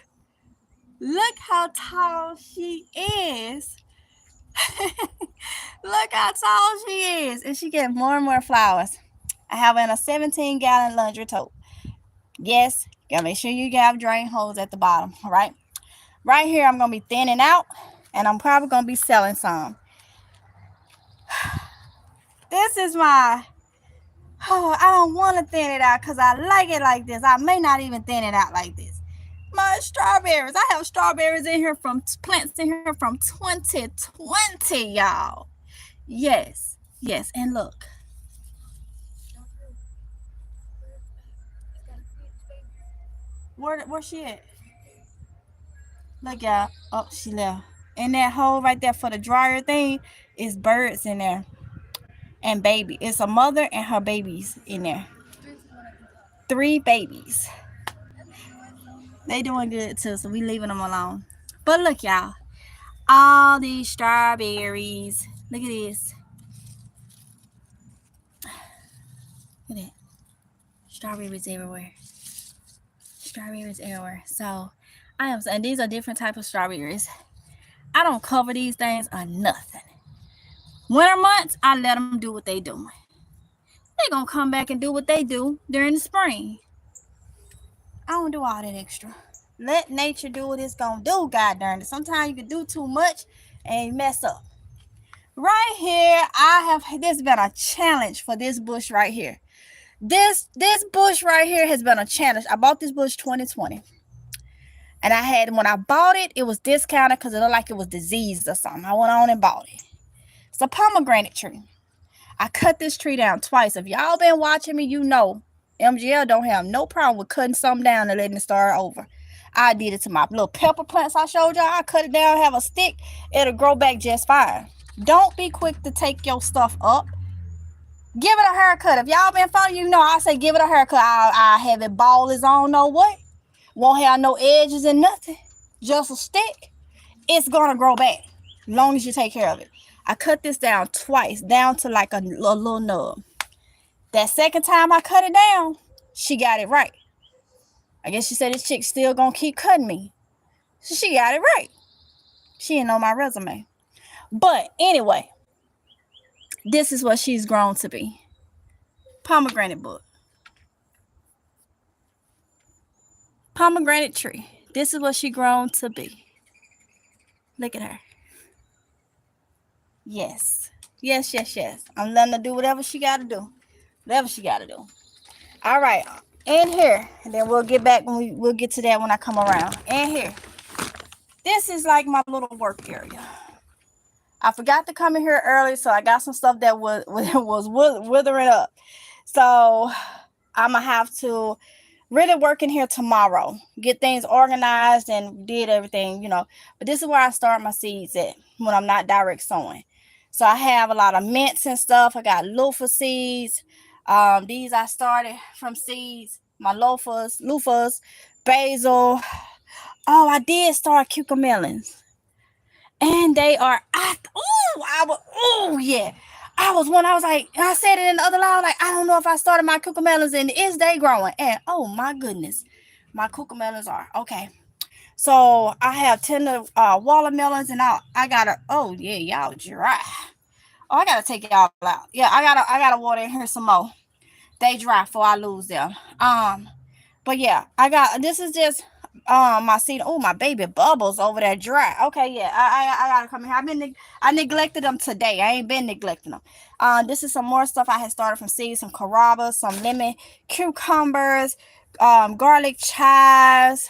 Look how tall she is. Look how tall she is. And she gets more and more flowers. I have her in a 17-gallon laundry tote. Yes, gotta make sure you have drain holes at the bottom, all right? Right here, I'm gonna be thinning out, and I'm probably gonna be selling some. This is my, oh, I don't want to thin it out because I like it like this. I may not even thin it out like this. My strawberries. I have strawberries in here from plants in here from 2020, y'all. Yes, yes, and look. Where's she at? Look, y'all. Oh, she left. And that hole right there for the dryer thing is birds in there. And baby. It's a mother and her babies in there. 3 babies. They doing good too, so we leaving them alone. But look, y'all. All these strawberries. Look at this. Look at that. Strawberries everywhere. Strawberries everywhere. So I am saying these are different type of strawberries. I don't cover these things or nothing. Winter months, I let them do what they doing. They gonna come back and do what they do during the spring. I don't do all that extra. Let nature do what it's gonna do, god darn it. Sometimes you can do too much and you mess up. Right here, this has been a challenge for this bush right here. This bush right here has been a challenge. I bought this bush 2020. And when I bought it, it was discounted because it looked like it was diseased or something. I went on and bought it. It's a pomegranate tree. I cut this tree down twice. If y'all been watching me, you know MGL don't have no problem with cutting something down and letting it start over. I did it to my little pepper plants I showed y'all. I cut it down, have a stick. It'll grow back just fine. Don't be quick to take your stuff up. Give it a haircut. If y'all been following, you know I say give it a haircut. I have it bald as I don't know what. Won't have no edges and nothing. Just a stick. It's going to grow back. As long as you take care of it. I cut this down twice. Down to like a little nub. That second time I cut it down, she got it right. I guess she said this chick still going to keep cutting me. So she got it right. She didn't know my resume. But anyway. This is what she's grown to be. Pomegranate book. Pomegranate tree. This is what she grown to be. Look at her. Yes. Yes, yes, yes. I'm letting her do whatever she got to do. Whatever she got to do. All right. In here. And then we'll get back when we'll get to that when I come around. In here. This is like my little work area. I forgot to come in here early, so I got some stuff that was withering up. So I'm going to have to really work in here tomorrow. Get things organized and did everything, you know. But this is where I start my seeds at when I'm not direct sowing. So I have a lot of mints and stuff. I got loofah seeds. These I started from seeds. My loofahs, basil. Oh, I did start cucumber melons. And they are, yeah. I was like, I said it in the other line, like, I don't know if I started my cucumber melons and is they growing? And oh my goodness, my cucumber melons are okay. So I have tender watermelons and I gotta, oh yeah, y'all dry. Oh, I gotta take y'all out. Yeah, I gotta water in here some more. They dry before I lose them. But yeah, this is just my seed. Oh, my baby bubbles over there dry. Okay, yeah, I gotta come here. I neglected them today. I ain't been neglecting them. This is some more stuff I had started from seeds, some carrabas, some lemon cucumbers, garlic chives,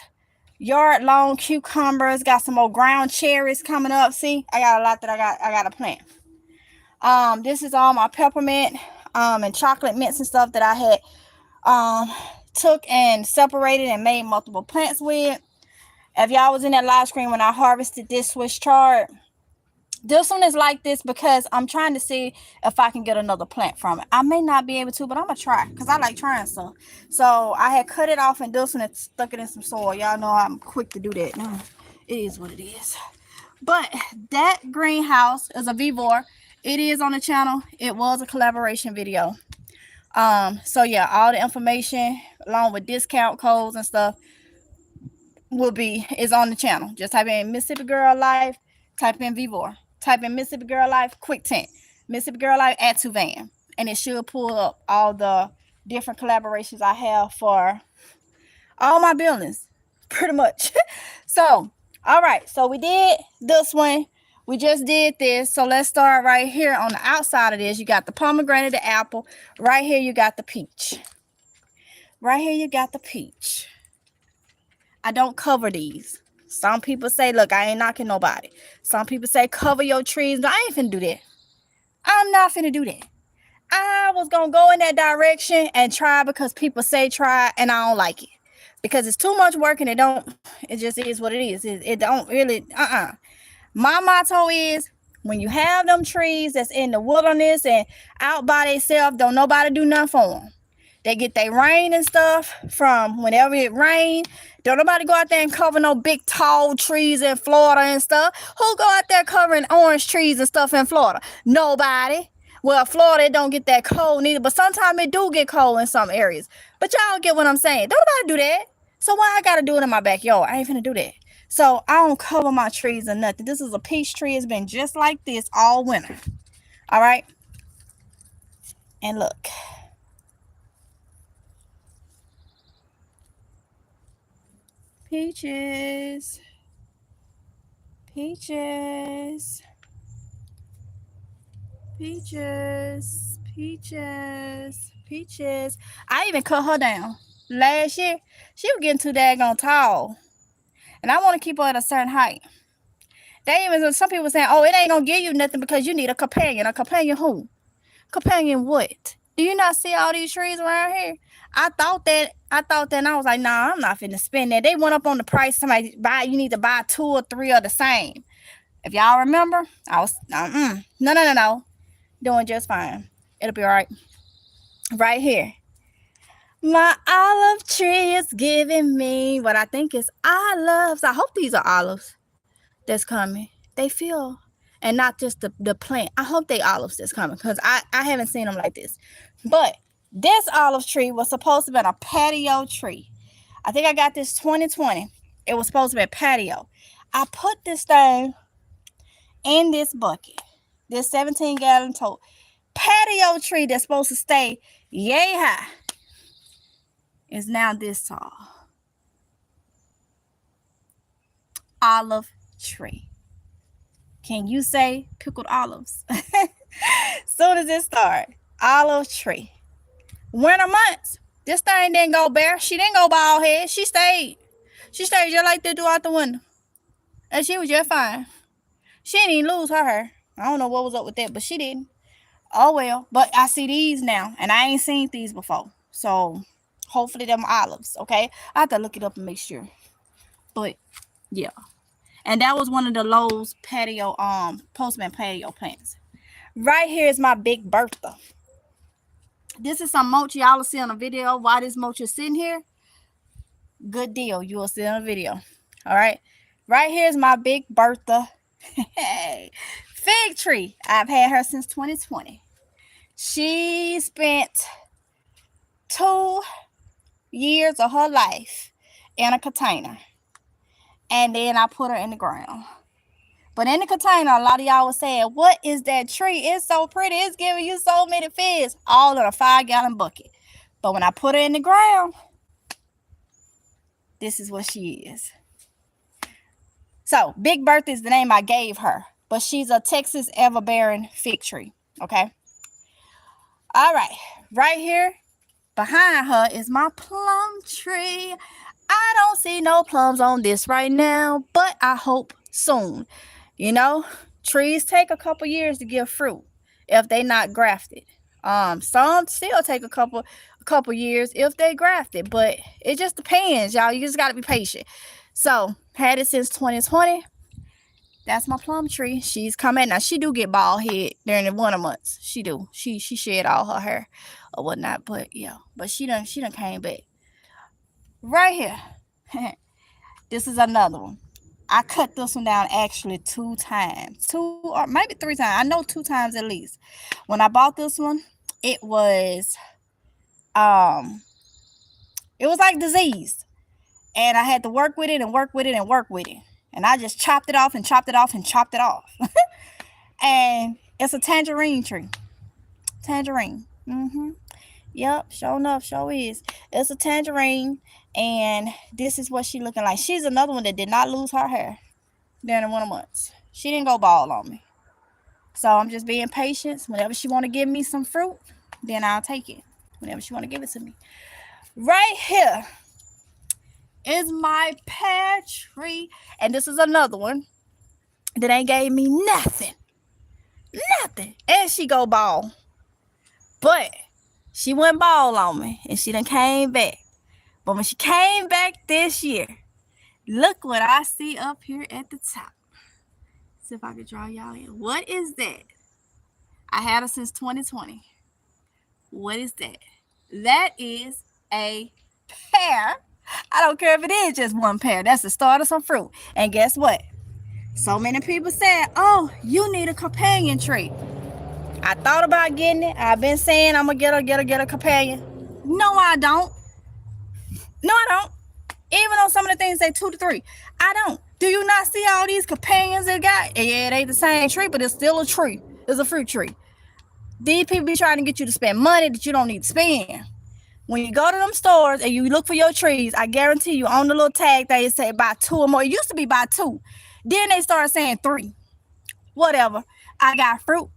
yard long cucumbers, got some more ground cherries coming up. See, I got a lot that I got to plant. This is all my peppermint and chocolate mints and stuff that I had took and separated and made multiple plants with. If y'all was in that live stream when I harvested this Swiss chard, this one is like this because I'm trying to see if I can get another plant from it. I may not be able to, but I'm gonna try because I like trying stuff. So I had cut it off and this one and stuck it in some soil. Y'all know I'm quick to do that. No, it is what it is. But that greenhouse is a Vivor. It is on the channel. It was a collaboration video. So yeah, all the information along with discount codes and stuff is on the channel. Just type in Mississippi Girl Life, type in Vivor, type in Mississippi Girl Life Quick Tint, Mississippi Girl Life add to van, and it should pull up all the different collaborations I have for all my buildings, pretty much. So, all right, so we did this one. We just did this. So let's start right here on the outside of this. You got the pomegranate, the apple. Right here, you got the peach. Right here, you got the peach. I don't cover these. Some people say, look, I ain't knocking nobody. Some people say, cover your trees. No, I ain't finna do that. I'm not finna do that. I was gonna go in that direction and try because people say try, and I don't like it. Because it's too much work and it just is what it is. It don't really, My motto is, when you have them trees that's in the wilderness and out by themselves, don't nobody do nothing for them. They get their rain and stuff from whenever it rains. Don't nobody go out there and cover no big tall trees in Florida and stuff. Who go out there covering orange trees and stuff in Florida? Nobody. Well, Florida, it don't get that cold neither, but sometimes it do get cold in some areas. But y'all get what I'm saying. Don't nobody do that. So why I gotta do it in my backyard? I ain't finna do that. So I don't cover my trees or nothing. This is a peach tree. It's been just like this all winter. All right. And look. Peaches. Peaches. Peaches. Peaches. Peaches. I even cut her down. Last year, she was getting too daggone tall. And I want to keep her at a certain height. Some people saying, oh, it ain't going to give you nothing because you need a companion. A companion who? Companion what? Do you not see all these trees around here? I thought that, and I was like, nah, I'm not finna spend that. They went up on the price. You need to buy 2 or 3 of the same. If y'all remember, I was, no. Doing just fine. It'll be all right. Right here. My olive tree is giving me what I think is olives. I hope these are olives that's coming. They feel, and not just the plant. I hope they olives that's coming because I haven't seen them like this. But this olive tree was supposed to be a patio tree. I think I got this 2020. It was supposed to be a patio. I put this thing in this bucket, this 17-gallon tote. Patio tree that's supposed to stay yay high is now this tall. Olive tree. Can you say pickled olives? Soon as it start, olive tree. Winter months, this thing didn't go bare. She didn't go bald head. She stayed just like that throughout the winter. And she was just fine. She didn't even lose her hair. I don't know what was up with that, but she didn't. Oh well. But I see these now, and I ain't seen these before. So hopefully them olives, okay? I have to look it up and make sure. But yeah. And that was one of the Lowe's patio, Postman patio plants. Right here is my big Bertha. This is some mulch. Y'all will see on the video why this mulch is sitting here. Good deal. You will see on the video. All right. Right here is my big Bertha fig tree. I've had her since 2020. She spent 2 years of her life in a container. And then I put her in the ground. But in the container, a lot of y'all was saying, what is that tree? It's so pretty. It's giving you so many figs. All in a 5-gallon bucket. But when I put her in the ground, this is what she is. So, Big Bertha is the name I gave her. But she's a Texas ever-bearing fig tree. Okay? All right. Right here, behind her is my plum tree. I don't see no plums on this right now, but I hope soon. You know, trees take a couple years to give fruit if they not grafted. Some still take a couple years if they grafted, but it just depends, y'all. You just got to be patient. So, had it since 2020. That's my plum tree. She's coming. Now, she do get bald head during the winter months. She do. She shed all her hair or whatnot, but yeah. But she done came back. Right here. This is another one. I cut this one down actually 2 times. 2 or maybe 3 times. I know 2 times at least. When I bought this one, it was like diseased. and I had to work with it and work with it and work with it. And I just chopped it off and chopped it off and chopped it off. And it's a tangerine tree. Tangerine. Yep, sure enough, sure is. It's a tangerine, and this is what she looking like. She's another one that did not lose her hair during the winter months. She didn't go bald on me. So I'm just being patient. Whenever she want to give me some fruit, then I'll take it. Whenever she want to give it to me. Right here is my pear tree. And this is another one that ain't gave me nothing. Nothing. And she go bald. But she went bald on me. And she done came back. But when she came back this year, look what I see up here at the top. See if I can draw y'all in. What is that? I had her since 2020. What is that? That is a pear. I don't care if it is just one pear. That's the start of some fruit. And guess what? So many people said, oh, you need a companion tree. I thought about getting it. I've been saying I'm going to get a companion. No, I don't. No, I don't. Even on some of the things say 2 to 3. I don't. Do you not see all these companions they got? Yeah, it ain't the same tree, but it's still a tree. It's a fruit tree. These people be trying to get you to spend money that you don't need to spend. When you go to them stores and you look for your trees, I guarantee you on the little tag they say buy 2 or more. It used to be buy 2. Then they started saying 3. Whatever. I got fruit.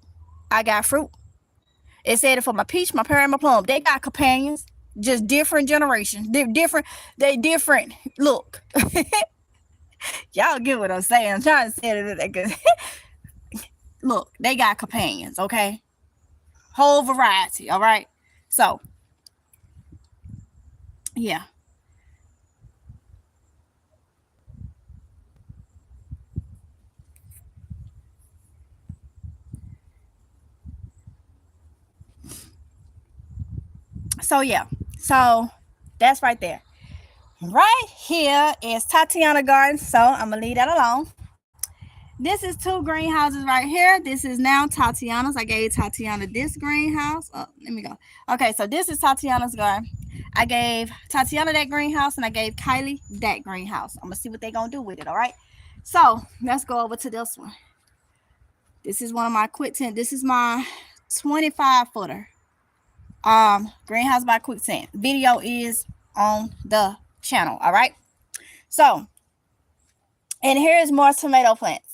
It said it for my peach, my pear, and my plum. They got companions. Just different generations. They're different. They different. Look. Y'all get what I'm saying. I'm trying to say it. Look, they got companions, okay? Whole variety, all right? So, yeah. So, yeah. So, that's right there. Right here is Tatiana Garden. So, I'm going to leave that alone. This is 2 greenhouses right here. This is now Tatiana's. I gave Tatiana this greenhouse. Oh, let me go. Okay, so this is Tatiana's garden. I gave Tatiana that greenhouse, and I gave Kylie that greenhouse. I'm going to see what they're going to do with it, all right? So, let's go over to this one. This is one of my quick 10. This is my 25-footer. Greenhouse by Quick 10. Video is on the channel, all right? So, and here is more tomato plants.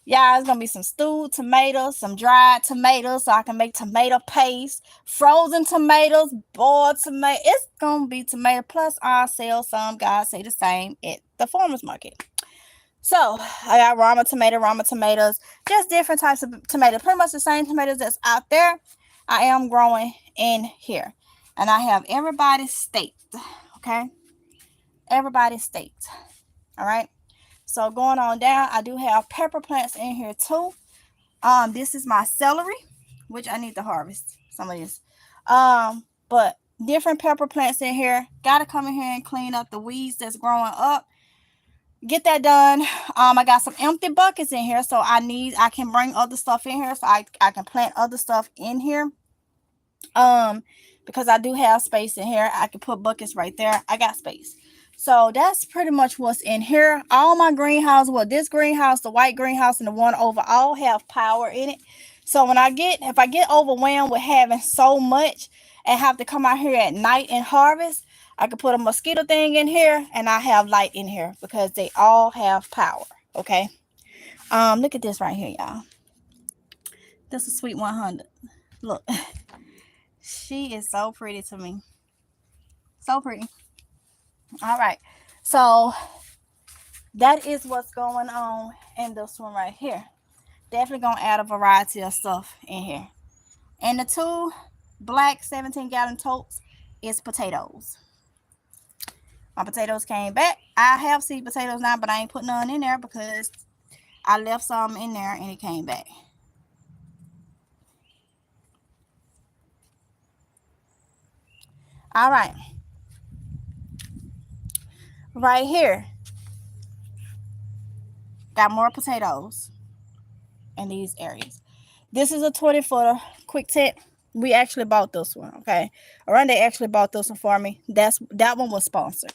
Yeah, it's gonna be some stewed tomatoes, some dried tomatoes, so I can make tomato paste, frozen tomatoes, boiled tomato. It's gonna be tomato. Plus, I'll sell some. Guys say the same at the farmers market. So I got Rama tomatoes, just different types of tomatoes. Pretty much the same tomatoes that's out there. I am growing in here, and I have everybody staked. Okay, everybody staked. All right. So going on down, I do have pepper plants in here too. This is my celery, which I need to harvest some of this. But different pepper plants in here. Gotta come in here and clean up the weeds that's growing up. Get that done. I got some empty buckets in here, so I can bring other stuff in here, so I can plant other stuff in here. Because I do have space in here. I can put buckets right there. I got space. So that's pretty much what's in here. All my greenhouses, well, this greenhouse, the white greenhouse, and the one over, all have power in it. So if I get overwhelmed with having so much and have to come out here at night and harvest, I can put a mosquito thing in here, and I have light in here because they all have power. Okay. Look at this right here, y'all. This is Sweet 100. Look, she is so pretty to me. So pretty. All right, so that is what's going on in this one right here. Definitely gonna add a variety of stuff in here. And the 2 black 17-gallon totes is potatoes. My potatoes came back. I have seed potatoes now, but I ain't put none in there because I left some in there and it came back. All right. Right here, got more potatoes in these areas. This is a 20-footer quick tip. We actually bought this one, okay? Oronde actually bought this one for me. That one was sponsored.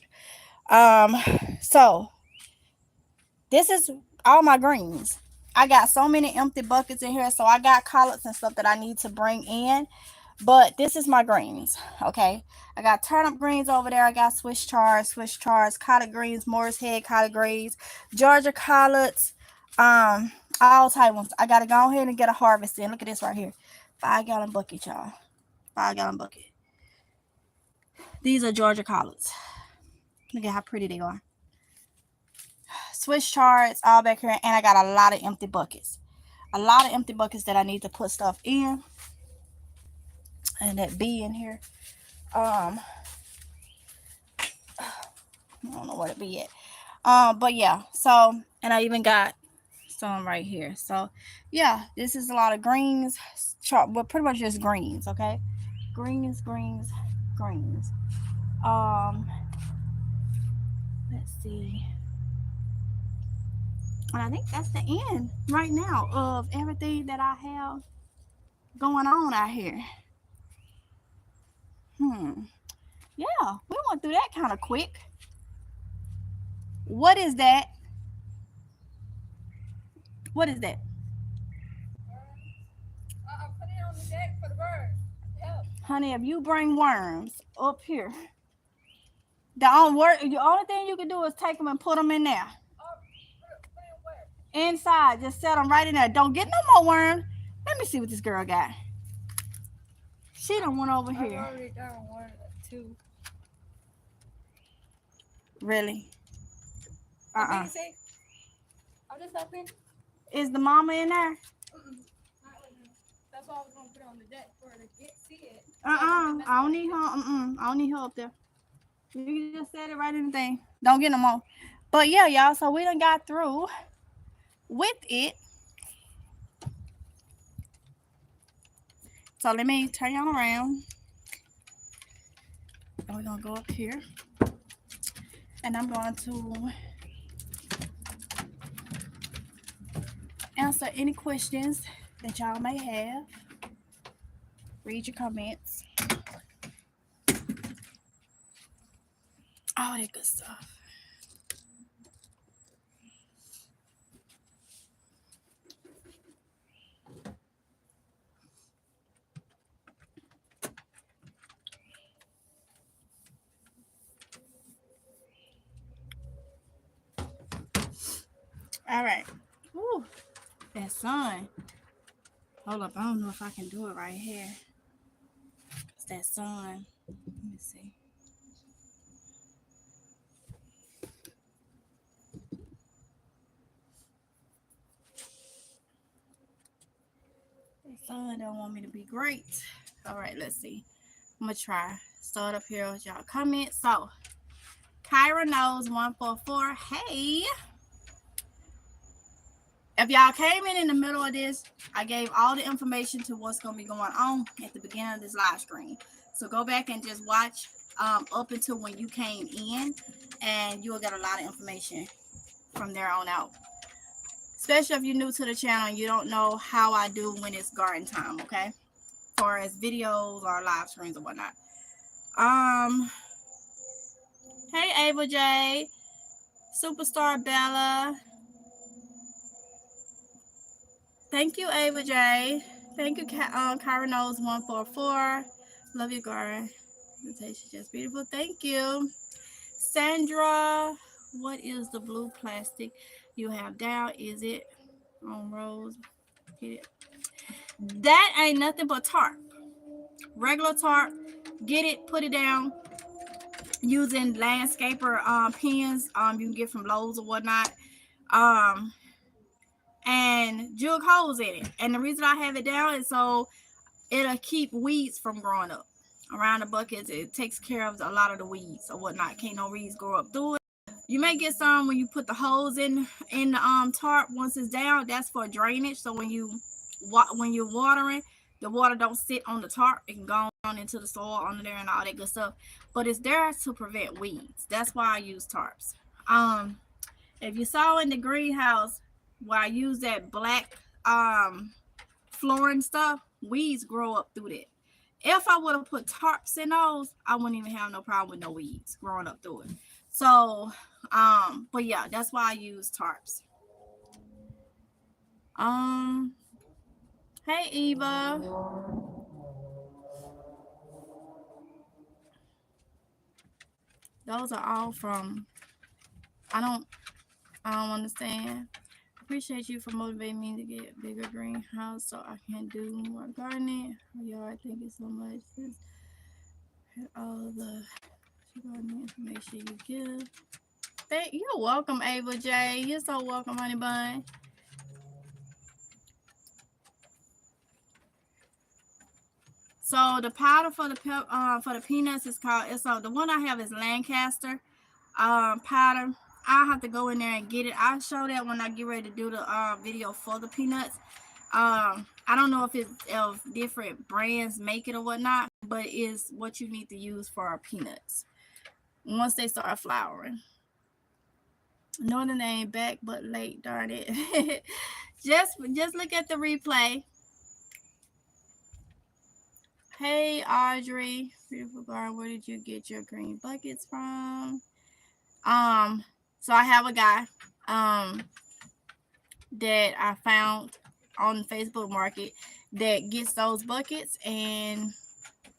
So this is all my greens. I got so many empty buckets in here, so I got collards and stuff that I need to bring in. But this is my greens, okay? I got turnip greens over there. I got Swiss chards, collard greens, Morris head collard greens, Georgia collards, all type ones. I gotta go ahead and get a harvest in. Look at this right here, 5-gallon bucket, y'all. 5-gallon bucket. These are Georgia collards. Look at how pretty they are. Swiss charts all back here, and I got a lot of empty buckets. A lot of empty buckets that I need to put stuff in. And that bee in here. I don't know where to be at. But yeah, so, and I even got some right here. So yeah, this is a lot of greens, but pretty much just greens, okay? Greens. Let's see. And I think that's the end right now of everything that I have going on out here. Yeah, we went through that kind of quick. What is that? What is that? I put it on the deck for the birds. Yep. Honey, if you bring worms up here, the only thing you can do is take them and put them in there. Inside, just set them right in there. Don't get no more worms. Let me see what this girl got. She done went over here. I've already done 1 or 2. Really? I'm just up in. Is the mama in there? That's why I was gonna put it on the deck for her to see it. I don't need her. I don't need her up there. You can just set it right in the thing. Don't get no more. But yeah, y'all. So we done got through with it. So let me turn y'all around. And we're gonna go up here, and I'm going to answer any questions that y'all may have. Read your comments. All that good stuff. All right. Ooh, that sun. Hold up, I don't know if I can do it right here. It's that sun. Let me see. The sun don't want me to be great. All right, let's see. I'm gonna try. Start up here with y'all comments. So, Kyra knows 144. Hey. If y'all came in the middle of this, I gave all the information to what's going to be going on at the beginning of this live stream. So go back and just watch up until when you came in, and you'll get a lot of information from there on out. Especially if you're new to the channel and you don't know how I do when it's garden time, okay? As far as videos or live streams or whatnot. Hey, Ava J. Superstar Bella. Thank you, Ava J. Thank you, Kyra Knows 144. Love you, Gara. The taste is just beautiful. Thank you. Sandra, what is the blue plastic you have down? Is it on Rose? Get it. That ain't nothing but tarp. Regular tarp. Get it, put it down. Using landscaper pins you can get from Lowe's or whatnot. And jug holes in it. And the reason I have it down is so it'll keep weeds from growing up around the buckets. It takes care of a lot of the weeds or whatnot. Can't no weeds grow up through it. You may get some when you put the holes in the tarp. Once it's down, that's for drainage. So when you're watering, the water don't sit on the tarp. It can go on into the soil under there and all that good stuff. But it's there to prevent weeds. That's why I use tarps. If you saw in the greenhouse where I use that black flooring stuff, weeds grow up through that. If I would have put tarps in those, I wouldn't even have no problem with no weeds growing up through it. So, but yeah, that's why I use tarps. Um, hey Eva. Those are all from I don't I don't understand. Appreciate you for motivating me to get bigger greenhouse so I can do more gardening. Yard, thank you so much. Just all the gardening information you give. You're welcome, Ava J. You're so welcome, honey bun. So the powder for the peanuts is called. The one I have is Lancaster powder. I'll have to go in there and get it. I'll show that when I get ready to do the video for the peanuts. I don't know if different brands make it or whatnot, but it's what you need to use for our peanuts once they start flowering. Northern ain't back but late, darn it. just look at the replay. Hey Audrey, beautiful garden, where did you get your green buckets from? So I have a guy that I found on Facebook Market that gets those buckets, and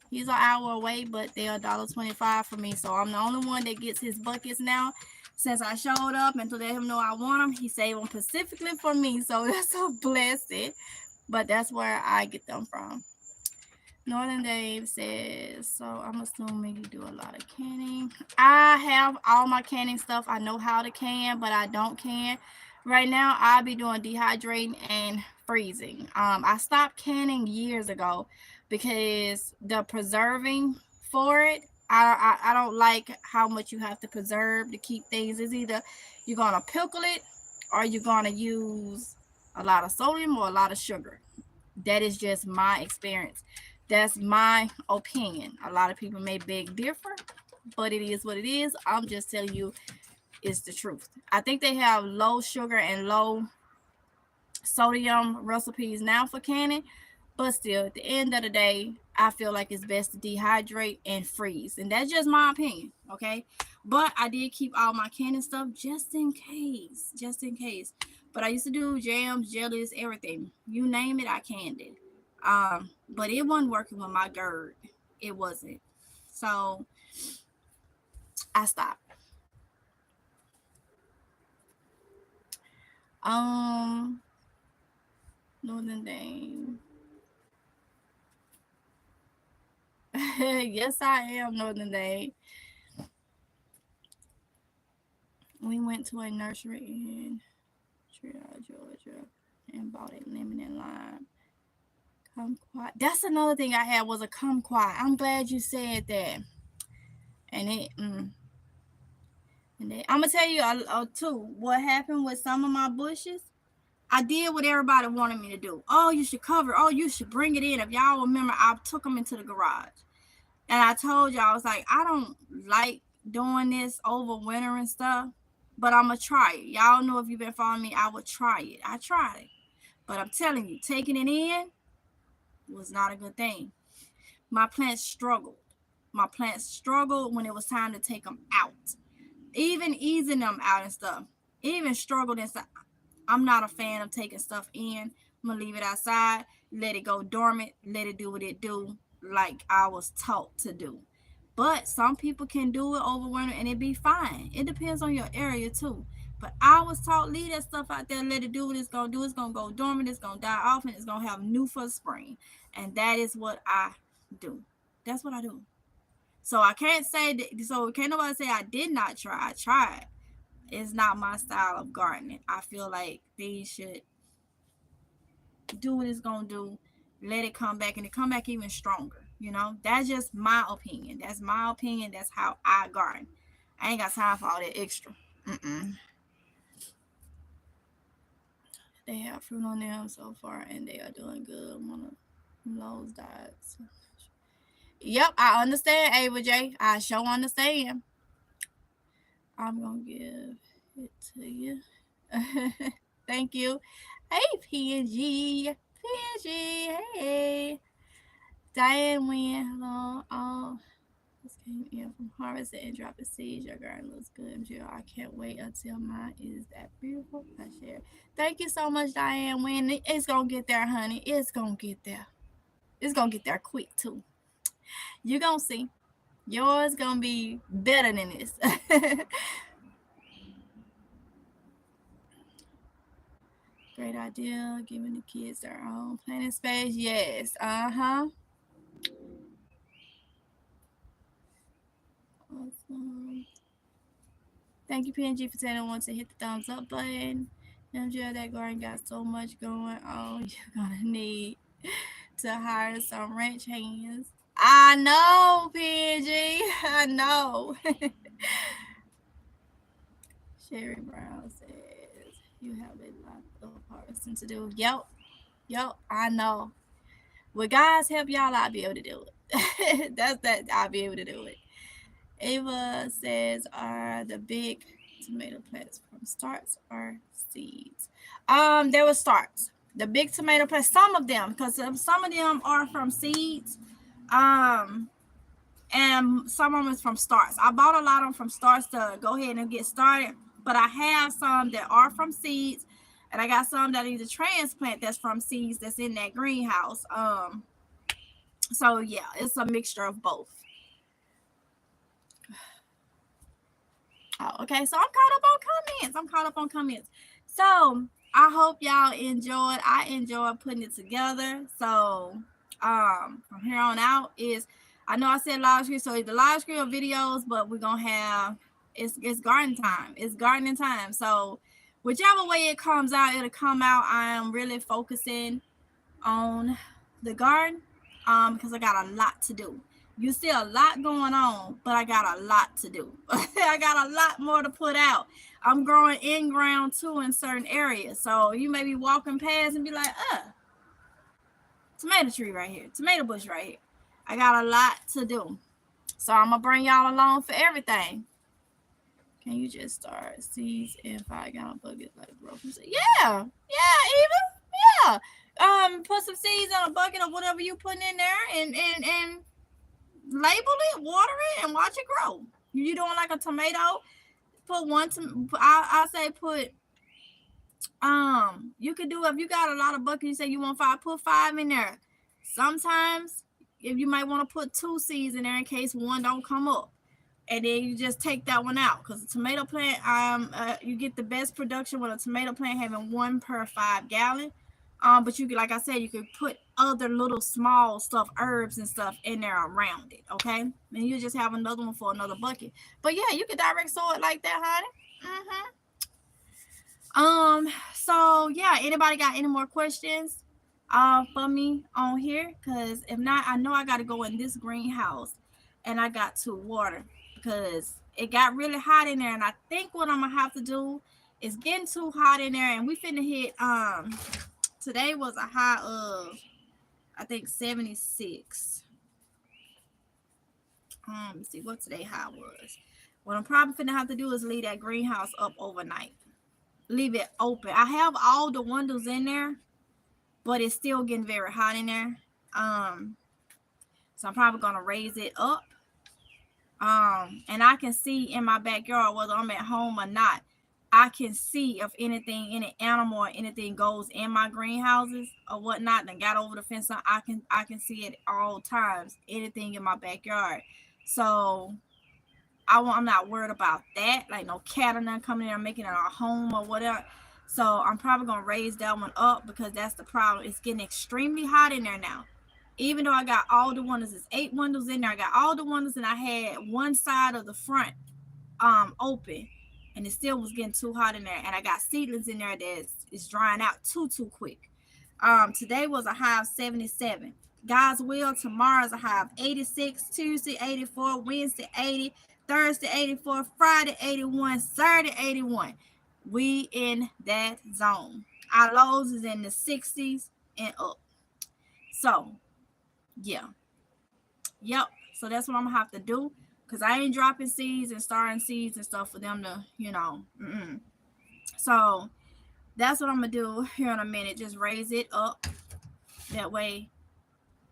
he's an hour away, but they're $1.25 for me. So I'm the only one that gets his buckets now. Since I showed up and to let him know I want them, he saved them specifically for me. So that's a blessing. But that's where I get them from. Northern Dave says, so I'm assuming you do a lot of canning. I have all my canning stuff. I know how to can, but I don't can. Right now, I'll be doing dehydrating and freezing. I stopped canning years ago because the preserving for it, I don't like how much you have to preserve to keep things. It's either you're going to pickle it or you're going to use a lot of sodium or a lot of sugar. That is just my experience. That's my opinion. A lot of people may beg differ, but it is what it is. I'm just telling you it's the truth. I think they have low sugar and low sodium recipes now for canning, but still, at the end of the day, I feel like it's best to dehydrate and freeze. And that's just my opinion, okay? But I did keep all my canning stuff just in case. Just in case. But I used to do jams, jellies, everything. You name it, I canned it. But it wasn't working with my GERD. It wasn't. So I stopped. Northern Dane. Yes, I am Northern Dane. We went to a nursery in Triage, Georgia, and bought a lemon and lime. Kumquat. That's another thing I had was a kumquat. I'm glad you said that. And I'm gonna tell you too what happened with some of my bushes. I did what everybody wanted me to do. Oh, you should cover. Oh, you should bring it in. If y'all remember, I took them into the garage, and I told y'all I was like, I don't like doing this over winter and stuff, but I'm gonna try it. Y'all know if you've been following me, I would try it. I tried it, but I'm telling you, taking it in was not a good thing. My plants struggled. My plants struggled when it was time to take them out. Even easing them out and stuff. Even struggled inside. I'm not a fan of taking stuff in. I'm gonna leave it outside, let it go dormant, let it do what it do, like I was taught to do. But some people can do it over winter and it be fine. It depends on your area too. But I was taught leave that stuff out there, let it do what it's gonna do. It's gonna go dormant, it's gonna die off, and it's gonna have new for spring. And that is what I do. That's what I do. So I can't say that, so can't nobody say I did not try. I tried. It's not my style of gardening. I feel like these should do what it's gonna do, let it come back, and it come back even stronger. That's just my opinion. That's my opinion. That's how I garden. I ain't got time for all that extra. They have fruit on them so far, and they are doing good. One of those died. Yep, I understand, Ava J. I sure understand. I'm gonna give it to you. Thank you. Hey, PNG. PNG, hey. Diane Wynn, hello. Oh, this came in from harvesting and dropping seeds. Your garden looks good, Jill. I can't wait until mine is that beautiful. I share. Thank you so much, Diane Wynn. It's gonna get there, honey. It's gonna get there. It's gonna get there quick too. You gonna see. Yours gonna be better than this. Great idea. Giving the kids their own planning space. Yes. Uh-huh. Awesome. Thank you, PNG, for telling everyone to hit the thumbs up button. MJ, that garden got so much going on. You're gonna need to hire some ranch hands. I know, PNG. I know. Sherry Brown says you have a lot of harvesting to do. Yep, I know. With God's help, y'all, I'll be able to do it. That's that. I'll be able to do it. Ava says, "Are the big tomato plants from starts or seeds?" There were starts. The big tomato plants, some of them, because some of them are from seeds. And some of them is from starts. I bought a lot of them from starts to go ahead and get started, but I have some that are from seeds, and I got some that I need to transplant that's from seeds that's in that greenhouse. So yeah, it's a mixture of both. Oh, okay, so I'm caught up on comments. So I hope y'all enjoyed. I enjoyed putting it together. So from here on out is, I know I said live stream, so the live stream of videos, but we're gonna have it's garden time. It's gardening time. So whichever way it comes out, it'll come out. I am really focusing on the garden because I got a lot to do. You see a lot going on, but I got a lot to do. I got a lot more to put out. I'm growing in ground too in certain areas. So you may be walking past and be like, tomato tree right here, tomato bush right here. I got a lot to do. So I'm going to bring y'all along for everything. Can you just start seeds in 5-gallon buckets like broken seeds? Yeah, even. Yeah. Put some seeds in a bucket or whatever you putting in there and label it, water it, and watch it grow. You doing like a tomato? Put one. I say put. You could do, if you got a lot of buckets. You say you want 5. Put 5 in there. Sometimes, if you might want to put 2 seeds in there in case one don't come up, and then you just take that one out, because the tomato plant, you get the best production with a tomato plant having 1 per 5 gallon. But you could, like I said, you could put other little small stuff, herbs and stuff in there around it, okay? And you just have another one for another bucket. But yeah, you could direct sow it like that, honey. So yeah, anybody got any more questions for me on here? Because if not, I know I got to go in this greenhouse and I got to water because it got really hot in there. And I think what I'm gonna have to do is getting too hot in there, and we finna hit today was a high of, I think, 76. Let's see what today high was. What I'm probably finna have to do is leave that greenhouse up overnight. Leave it open. I have all the windows in there, but it's still getting very hot in there. So I'm probably gonna raise it up. And I can see in my backyard, whether I'm at home or not, I can see if anything, any animal or anything goes in my greenhouses or whatnot and got over the fence. I can see it all times, anything in my backyard. So I'm not worried about that, like no cat or nothing coming in there making it a home or whatever. So I'm probably gonna raise that one up because that's the problem. It's getting extremely hot in there now. Even though I got all the windows, it's 8 windows in there. I got all the windows, and I had one side of the front open, and it still was getting too hot in there. And I got seedlings in there that is drying out too quick. Today was a high of 77. God's will, tomorrow's a high of 86, Tuesday 84, Wednesday 80, Thursday 84, Friday 81, Saturday 81. We in that zone. Our lows is in the 60s and up. So yeah, yep. So that's what I'm gonna have to do, because I ain't dropping seeds and starting seeds and stuff for them to, So that's what I'm gonna do here in a minute. Just raise it up. That way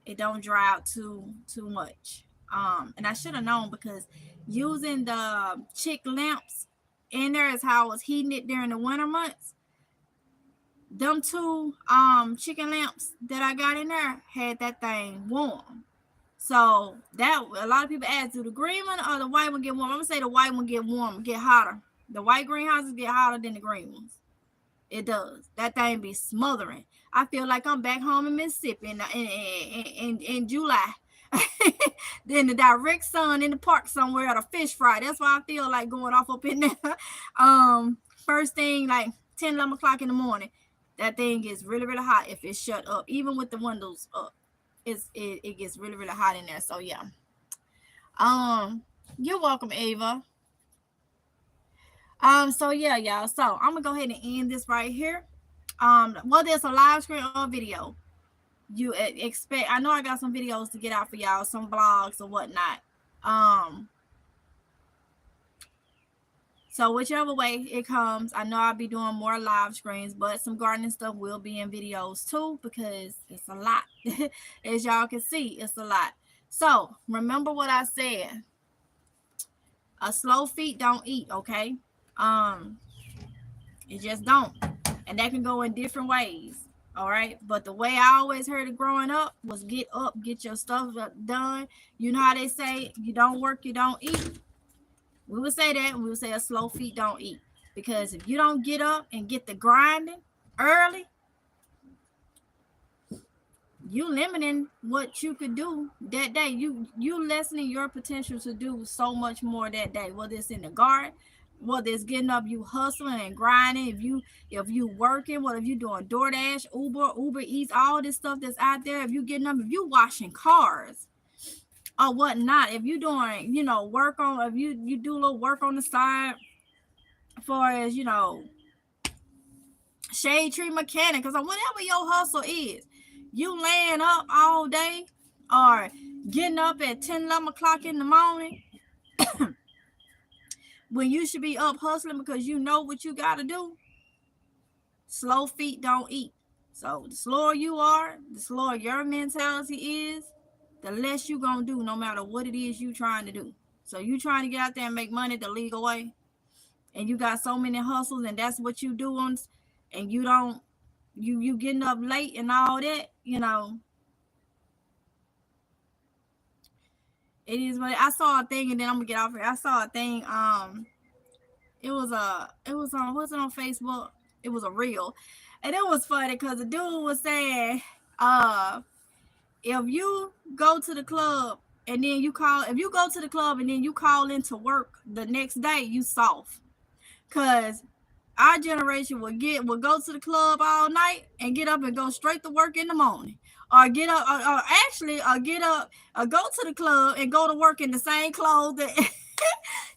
it don't dry out too much. And I should have known, because using the chick lamps in there is how I was heating it during the winter months. Them two chicken lamps that I got in there had that thing warm. So that, a lot of people ask, do the green one or the white one get warm? I'm gonna say the white one get warm, get hotter. The white greenhouses get hotter than the green ones. It does. That thing be smothering. I feel like I'm back home in Mississippi in July. Then the direct sun in the park somewhere at a fish fry. That's why I feel like going off up in there. First thing, like 10, 11 o'clock in the morning, that thing gets really, really hot if it's shut up. Even with the windows up, it gets really, really hot in there. So yeah. You're welcome, Ava. So yeah, y'all. So I'm gonna go ahead and end this right here. Whether it's a live stream or video, you expect. I know I got some videos to get out for y'all, some vlogs or whatnot. So whichever way it comes, I know I'll be doing more live screens, but some gardening stuff will be in videos too, because it's a lot. As y'all can see, it's a lot. So remember what I said. A slow feet don't eat, okay? It just don't. And that can go in different ways. All right. But the way I always heard it growing up was get up, get your stuff done. You know how they say, you don't work, you don't eat. We would say that, and we would say a slow feet don't eat. Because if you don't get up and get the grinding early, you limiting what you could do that day. You lessening your potential to do so much more that day, whether it's in the garden, whether it's getting up, you hustling and grinding, if you working, whether you doing DoorDash, Uber Eats, all this stuff that's out there, if you getting up, if you washing cars or whatnot, if you doing, work on, if you do a little work on the side, as far as, shade tree mechanic, because whatever your hustle is, you laying up all day or getting up at 10, 11 o'clock in the morning when you should be up hustling because you know what you got to do. Slow feet don't eat. So the slower you are, the slower your mentality is, the less you gonna do, no matter what it is you trying to do. So you trying to get out there and make money the legal way, and you got so many hustles, and that's what you do on, and you don't, you getting up late and all that, it is what I saw a thing, and then I'm gonna get off here. I saw a thing. It was on, was it on Facebook? It was a reel, and it was funny because the dude was saying, if you go to the club and then you call into work the next day, you soft. Cause our generation will go to the club all night and get up and go straight to work in the morning. Or get up, or get up, or go to the club and go to work in the same clothes that,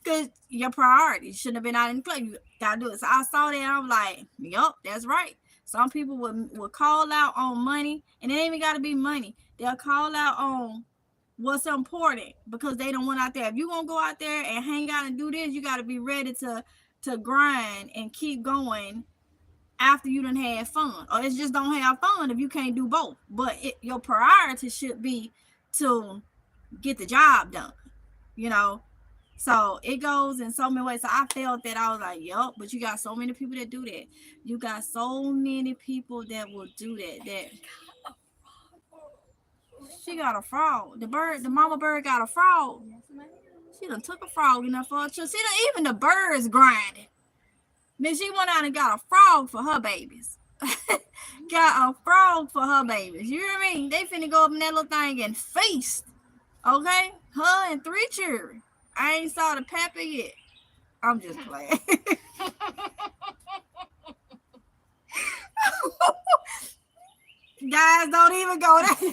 because your priority shouldn't have been out in the club. You gotta do it. So I saw that and I'm like, yup, that's right. Some people will call out on money, and it ain't even gotta be money. They'll call out on what's important because they don't want out there. If you gonna go out there and hang out and do this, you gotta be ready to grind and keep going after you done had fun. Or it's just don't have fun if you can't do both. But your priority should be to get the job done, So it goes in so many ways. So I felt that. I was like, yup, but you got so many people that do that. You got so many people that will do that. She got a frog. The mama bird got a frog. She done took a frog in there for her. See, even the birds grinding. Then she went out and got a frog for her babies. Got a frog for her babies. You hear me? They finna go up in that little thing and feast. Okay? Her and 3 children. I ain't saw the pepper yet. I'm just playing. Guys, don't even go there.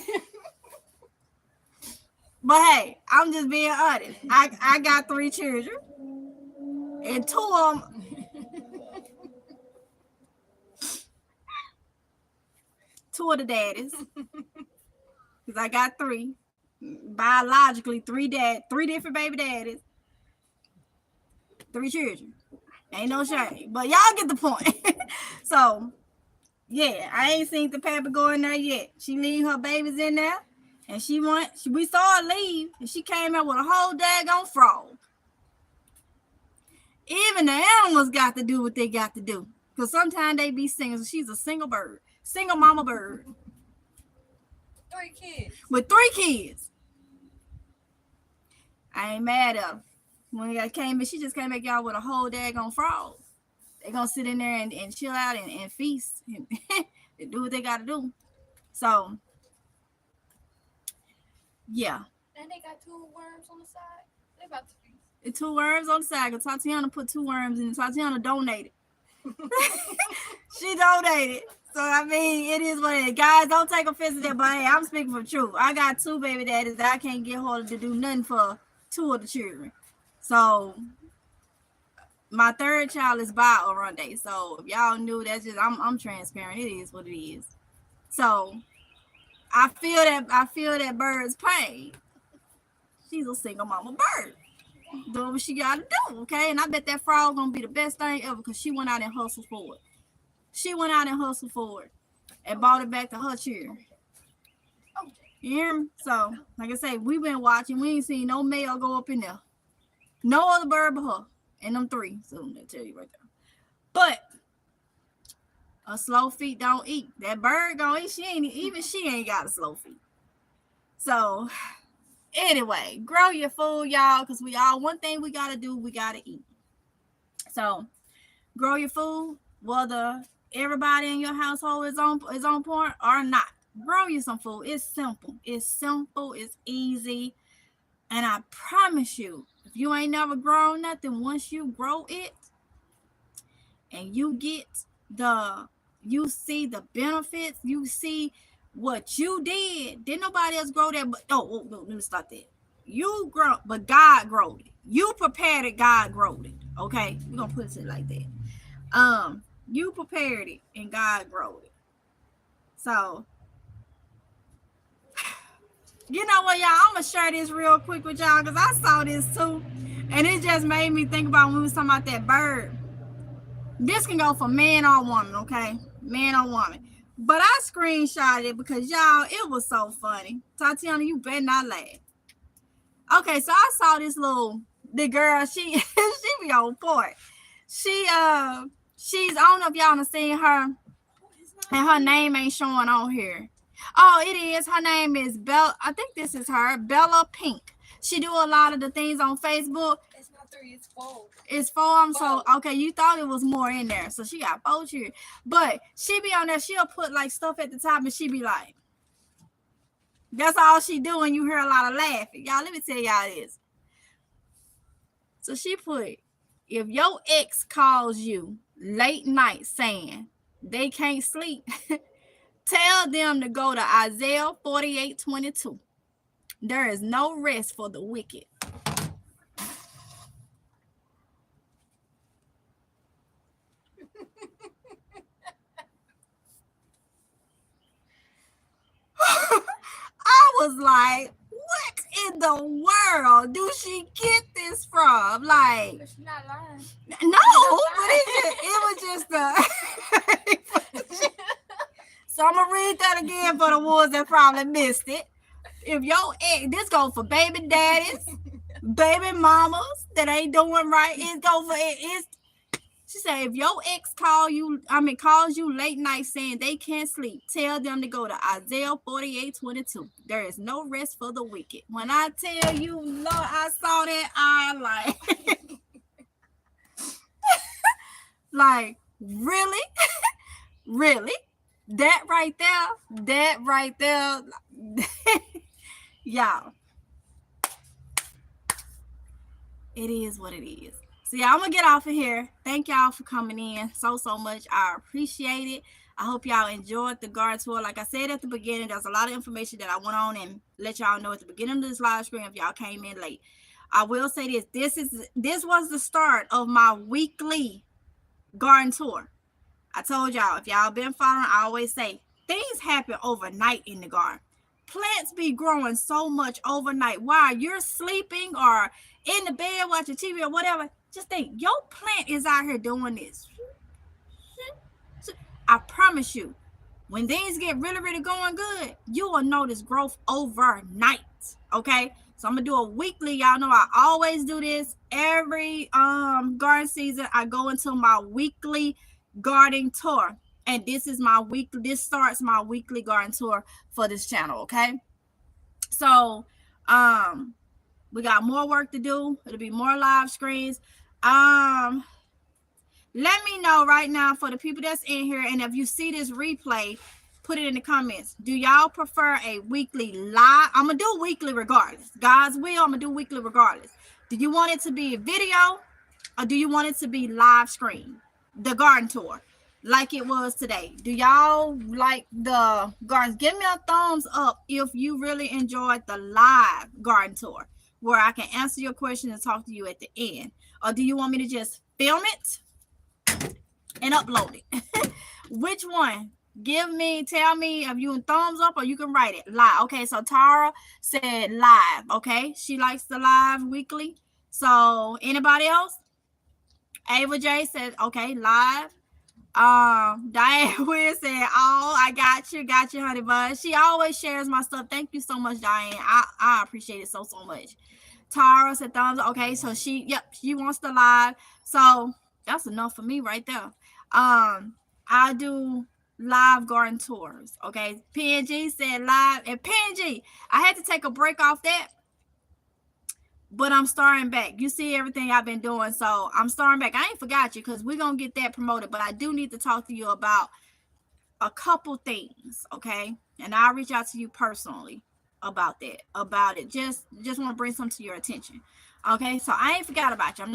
But hey, I'm just being honest. I got 3 children. And 2 of them. 2 of the daddies. Because I got 3. Biologically, 3 different baby daddies. 3 children. Ain't no shame. But y'all get the point. So, yeah, I ain't seen the pepper go in there yet. She leave her babies in there. And we saw her leave, and she came out with a whole daggone frog. Even the animals got to do what they got to do. Because sometimes they be singing. So she's a single bird. Single mama bird. 3 kids. With 3 kids. I ain't mad at her. When I came in, she just came back out with a whole daggone frog. They gonna sit in there and chill out and feast and do what they gotta do. So, yeah. And they got 2 worms on the side. They about to feast. The 2 worms on the side. Cause Tatiana put 2 worms in. Tatiana donated. She donated. So, I mean, it is what it is. Guys, don't take offense to that, but hey, I'm speaking for truth. I got 2 baby daddies that I can't get hold to do nothing for 2 of the children. So, my 3rd child is by Oronde. So, if y'all knew, that's just, I'm transparent. It is what it is. So, I feel that bird's pain. She's a single mama bird. Doing what she gotta do, okay? And I bet that frog gonna be the best thing ever because she went out and hustled for it. She went out and hustled for it and brought it back to her children. You hear me? So, like I say, we been watching. We ain't seen no male go up in there. No other bird but her. And them 3. So, I'm gonna tell you right there. But a slow feet don't eat. That bird gonna eat. She ain't got a slow feet. So, anyway, grow your food, y'all, because one thing we gotta do, we gotta eat. So, grow your food, whether everybody in your household is on point or not. Grow you some food. It's simple. It's easy. And I promise you, if you ain't never grown nothing, once you grow it and you see the benefits, you see what you did nobody else grow that. But let me stop that. You grow, but God growed it. You prepared it, God growed it. Okay, we're gonna put it like that. You prepared it and God growed it. So, you know what, y'all? I'm gonna share this real quick with y'all because I saw this too, and it just made me think about when we was talking about that bird. This can go for man or woman, okay? Man or woman. But I screenshotted it because, y'all, it was so funny. Tatiana, you better not laugh. Okay, so I saw this the girl, she be on point. She's, I don't know if y'all have seen her, and her name ain't showing on here. Oh, it is. Her name is Bella. I think this is her, Bella Pink. She do a lot of the things on Facebook. It's not 3, it's 4. It's 4. So, okay, you thought it was more in there. So, she got 4 here. But she be on there. She'll put, like, stuff at the top, and she be like, that's all she do, and you hear a lot of laughing. Y'all, let me tell y'all this. So, she put, if your ex calls you late night saying they can't sleep, tell them to go to Isaiah 48:22. There is no rest for the wicked. I was like, what in the world do she get this from? Like, She's not lying. No, but it was just So I'm gonna read that again for the ones that probably missed it. If your ex, this goes for baby daddies, baby mamas that ain't doing right. It go for it. She said, if your ex calls you late night saying they can't sleep, tell them to go to Isaiah 48:22. There is no rest for the wicked. When I tell you, Lord, I saw that, I like, really? Really? That right there, y'all. It is what it is. So, yeah, I'm going to get off of here. Thank y'all for coming in so much. I appreciate it. I hope y'all enjoyed the garden tour. Like I said at the beginning, there's a lot of information that I went on and let y'all know at the beginning of this live stream if y'all came in late. I will say this was the start of my weekly garden tour. I told y'all, if y'all been following, I always say things happen overnight in the garden. Plants be growing so much overnight while you're sleeping or in the bed watching TV or whatever. Just think, your plant is out here doing this. I promise you, When things get really, really going good, you will notice growth overnight. Okay. So I'm gonna do a weekly. Y'all know I always do this every garden season. I go into my weekly garden tour. And this starts my weekly garden tour for this channel. Okay. So we got more work to do. It'll be more live screens. Um let me know right now for the people that's in here, and if you see this replay, put it in the comments. Do y'all prefer a weekly live? I'm gonna do weekly regardless. God's will, I'm gonna do weekly regardless. Do you want it to be a video, or do you want it to be live screen? The garden tour, like it was today. Do y'all like the gardens? Give me a thumbs up if you really enjoyed the live garden tour, where I can answer your question and talk to you at the end. Or do you want me to just film it and upload it? Which one? Tell me if you in thumbs up, or you can write it live. Okay, so Tara said live. Okay, she likes the live weekly. So anybody else? Ava J said okay, live. Diane Weir said, oh, I got you, honey bun. She always shares my stuff. Thank you so much, Diane. I appreciate it so much. Tara said thumbs up. Okay, so she wants the live. So that's enough for me right there. I do live garden tours. Okay, PNG said live, and PNG, I had to take a break off that, but I'm starting back. You see everything I've been doing, so I'm starting back. I ain't forgot you, because we're gonna get that promoted, but I do need to talk to you about a couple things, okay? And I'll reach out to you personally about it. Just want to bring something to your attention, okay? So I ain't forgot about you.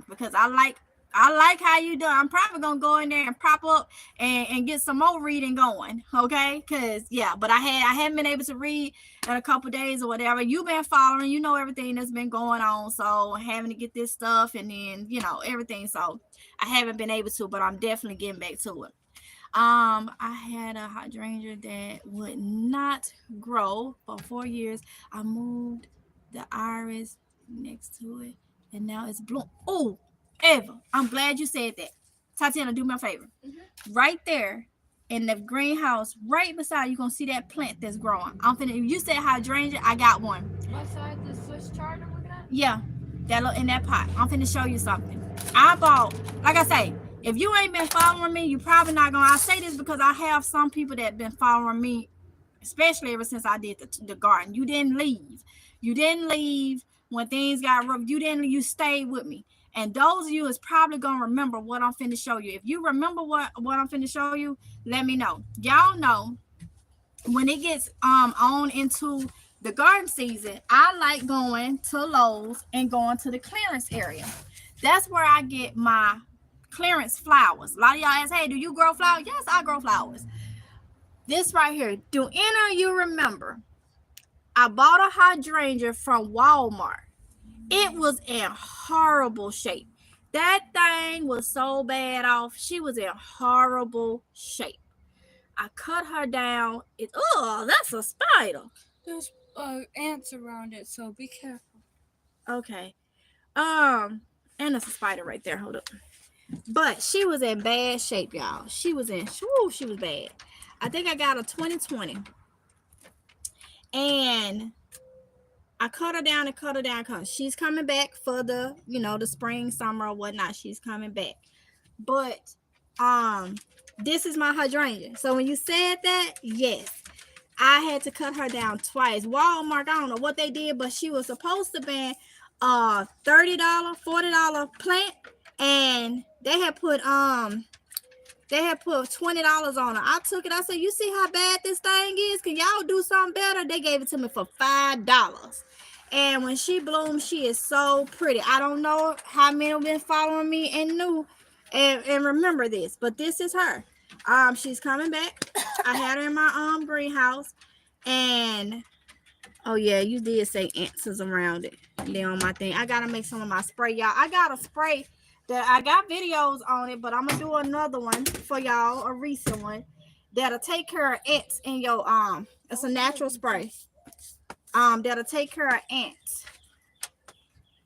Because I like how you do. I'm probably gonna go in there and prop up and get some more reading going, okay? Because but I haven't been able to read in a couple days or whatever. You've been following, you know, everything that's been going on, so having to get this stuff and then everything. So I haven't been able to, but I'm definitely getting back to it. I had a hydrangea that would not grow for 4 years. I moved the iris next to it, and now it's bloom. Oh, Eva, I'm glad you said that. Tatiana, do me a favor. Right there in the greenhouse, right beside you, gonna see that plant that's growing. If you said hydrangea, I got one. Beside the Swiss chard I'm looking at? Yeah, that in that pot. I'm finna show you something. I bought, like I say, if you ain't been following me, you probably not gonna. I say this because I have some people that been following me, especially ever since I did the garden. You didn't leave. You didn't leave when things got rough. You stayed with me. And those of you is probably gonna remember what I'm finna show you. If you remember what I'm finna show you, let me know. Y'all know when it gets on into the garden season, I like going to Lowe's and going to the clearance area. That's where I get my clearance flowers. A lot of y'all ask, hey, do you grow flowers? Yes, I grow flowers. This right here, do any of you remember? I bought a hydrangea from Walmart. It was in horrible shape. That thing was so bad off. She was in horrible shape. I cut her down. That's a spider. There's ants around it, so be careful. Okay. And there's a spider right there. Hold up. But she was in bad shape, y'all. She was bad. I think I got a 2020. And I cut her down. She's coming back for the, the spring, summer, or whatnot. She's coming back. But this is my hydrangea. So when you said that, yes, I had to cut her down twice. Walmart, I don't know what they did, but she was supposed to be $30, $40 plant, and they had put $20 on her. I took it. I said, you see how bad this thing is? Can y'all do something better? They gave it to me for $5. And when she blooms, she is so pretty. I don't know how many have been following me and knew and remember this, but this is her. She's coming back. I had her in my greenhouse, and oh yeah, you did say ants is around it. They're on my thing. I gotta make some of my spray, y'all. I got a spray that I got videos on it, but I'm gonna do another one for y'all, a recent one that'll take care of ants in your it's a natural spray. That'll take care of ants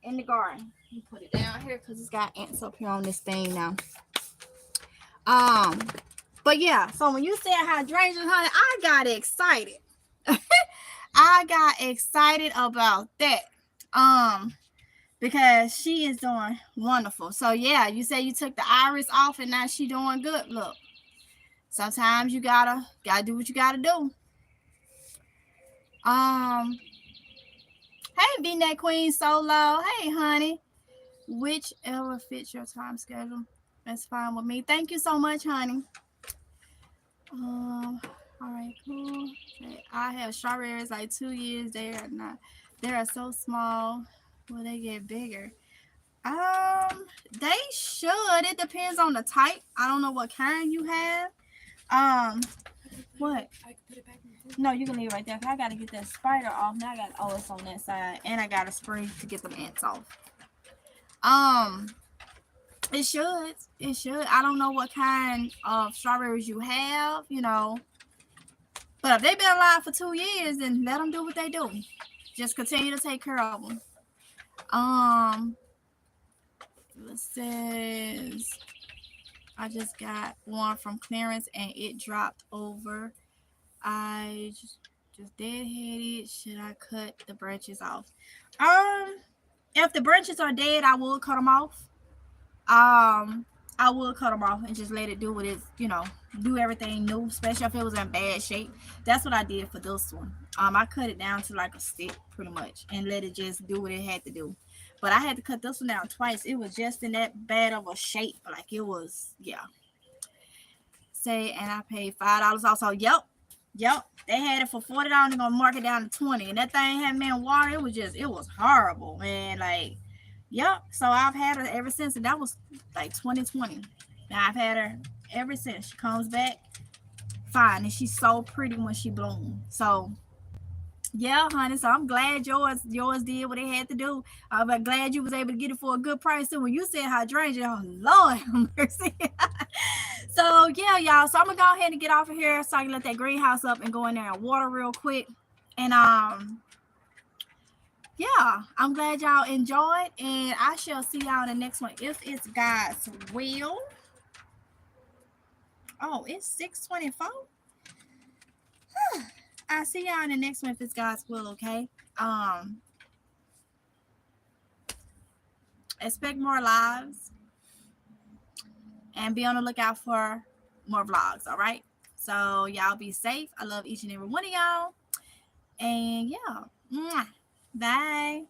in the garden. You put it down here because it's got ants up here on this thing now. But yeah, so when you said hydrangeas, honey, I got excited. I got excited about that. Because she is doing wonderful. So yeah, you say you took the iris off and now she doing good. Look, sometimes you gotta do what you gotta do. Hey, V-neck Queen Solo. Hey, honey. Whichever fits your time schedule. That's fine with me. Thank you so much, honey. All right, cool. Okay. I have strawberries like 2 years. They are so small. Will they get bigger? They should. It depends on the type. I don't know what kind you have. What? I can put it back in the fridge. No, you can leave it right there. I gotta get that spider off. Now I got it's on that side, and I got a spray to get them ants off. It should. It should. I don't know what kind of strawberries you have, but if they've been alive for 2 years, then let them do what they do. Just continue to take care of them. It says I just got one from clearance and it dropped over. I just deadheaded. Should I cut the branches off? If the branches are dead, I will cut them off. I will cut them off and just let it do what it's, do everything new, especially if it was in bad shape. That's what I did for this one. I cut it down to like a stick pretty much and let it just do what it had to do. But I had to cut this one down twice. It was just in that bad of a shape. Like it was, yeah. Say, and I paid $5 also. Yep. They had it for $40. They're gonna mark it down to $20. And that thing had me in water. It was horrible, man. Like, yep. So I've had her ever since, and that was like 2020. Now I've had her ever since. She comes back fine, and she's so pretty when she blooms. So yeah, honey. So I'm glad yours did what it had to do. I'm glad you was able to get it for a good price. And when you said hydrangea, oh Lord have mercy. So yeah, y'all. So I'm gonna go ahead and get off of here so I can let that greenhouse up and go in there and water real quick. And yeah, I'm glad y'all enjoyed, and I shall see y'all in the next one if it's God's will. Oh, it's 6:24. I'll see y'all in the next one if it's God's will, okay? Expect more lives and be on the lookout for more vlogs, all right? So y'all be safe. I love each and every one of y'all. And yeah, bye.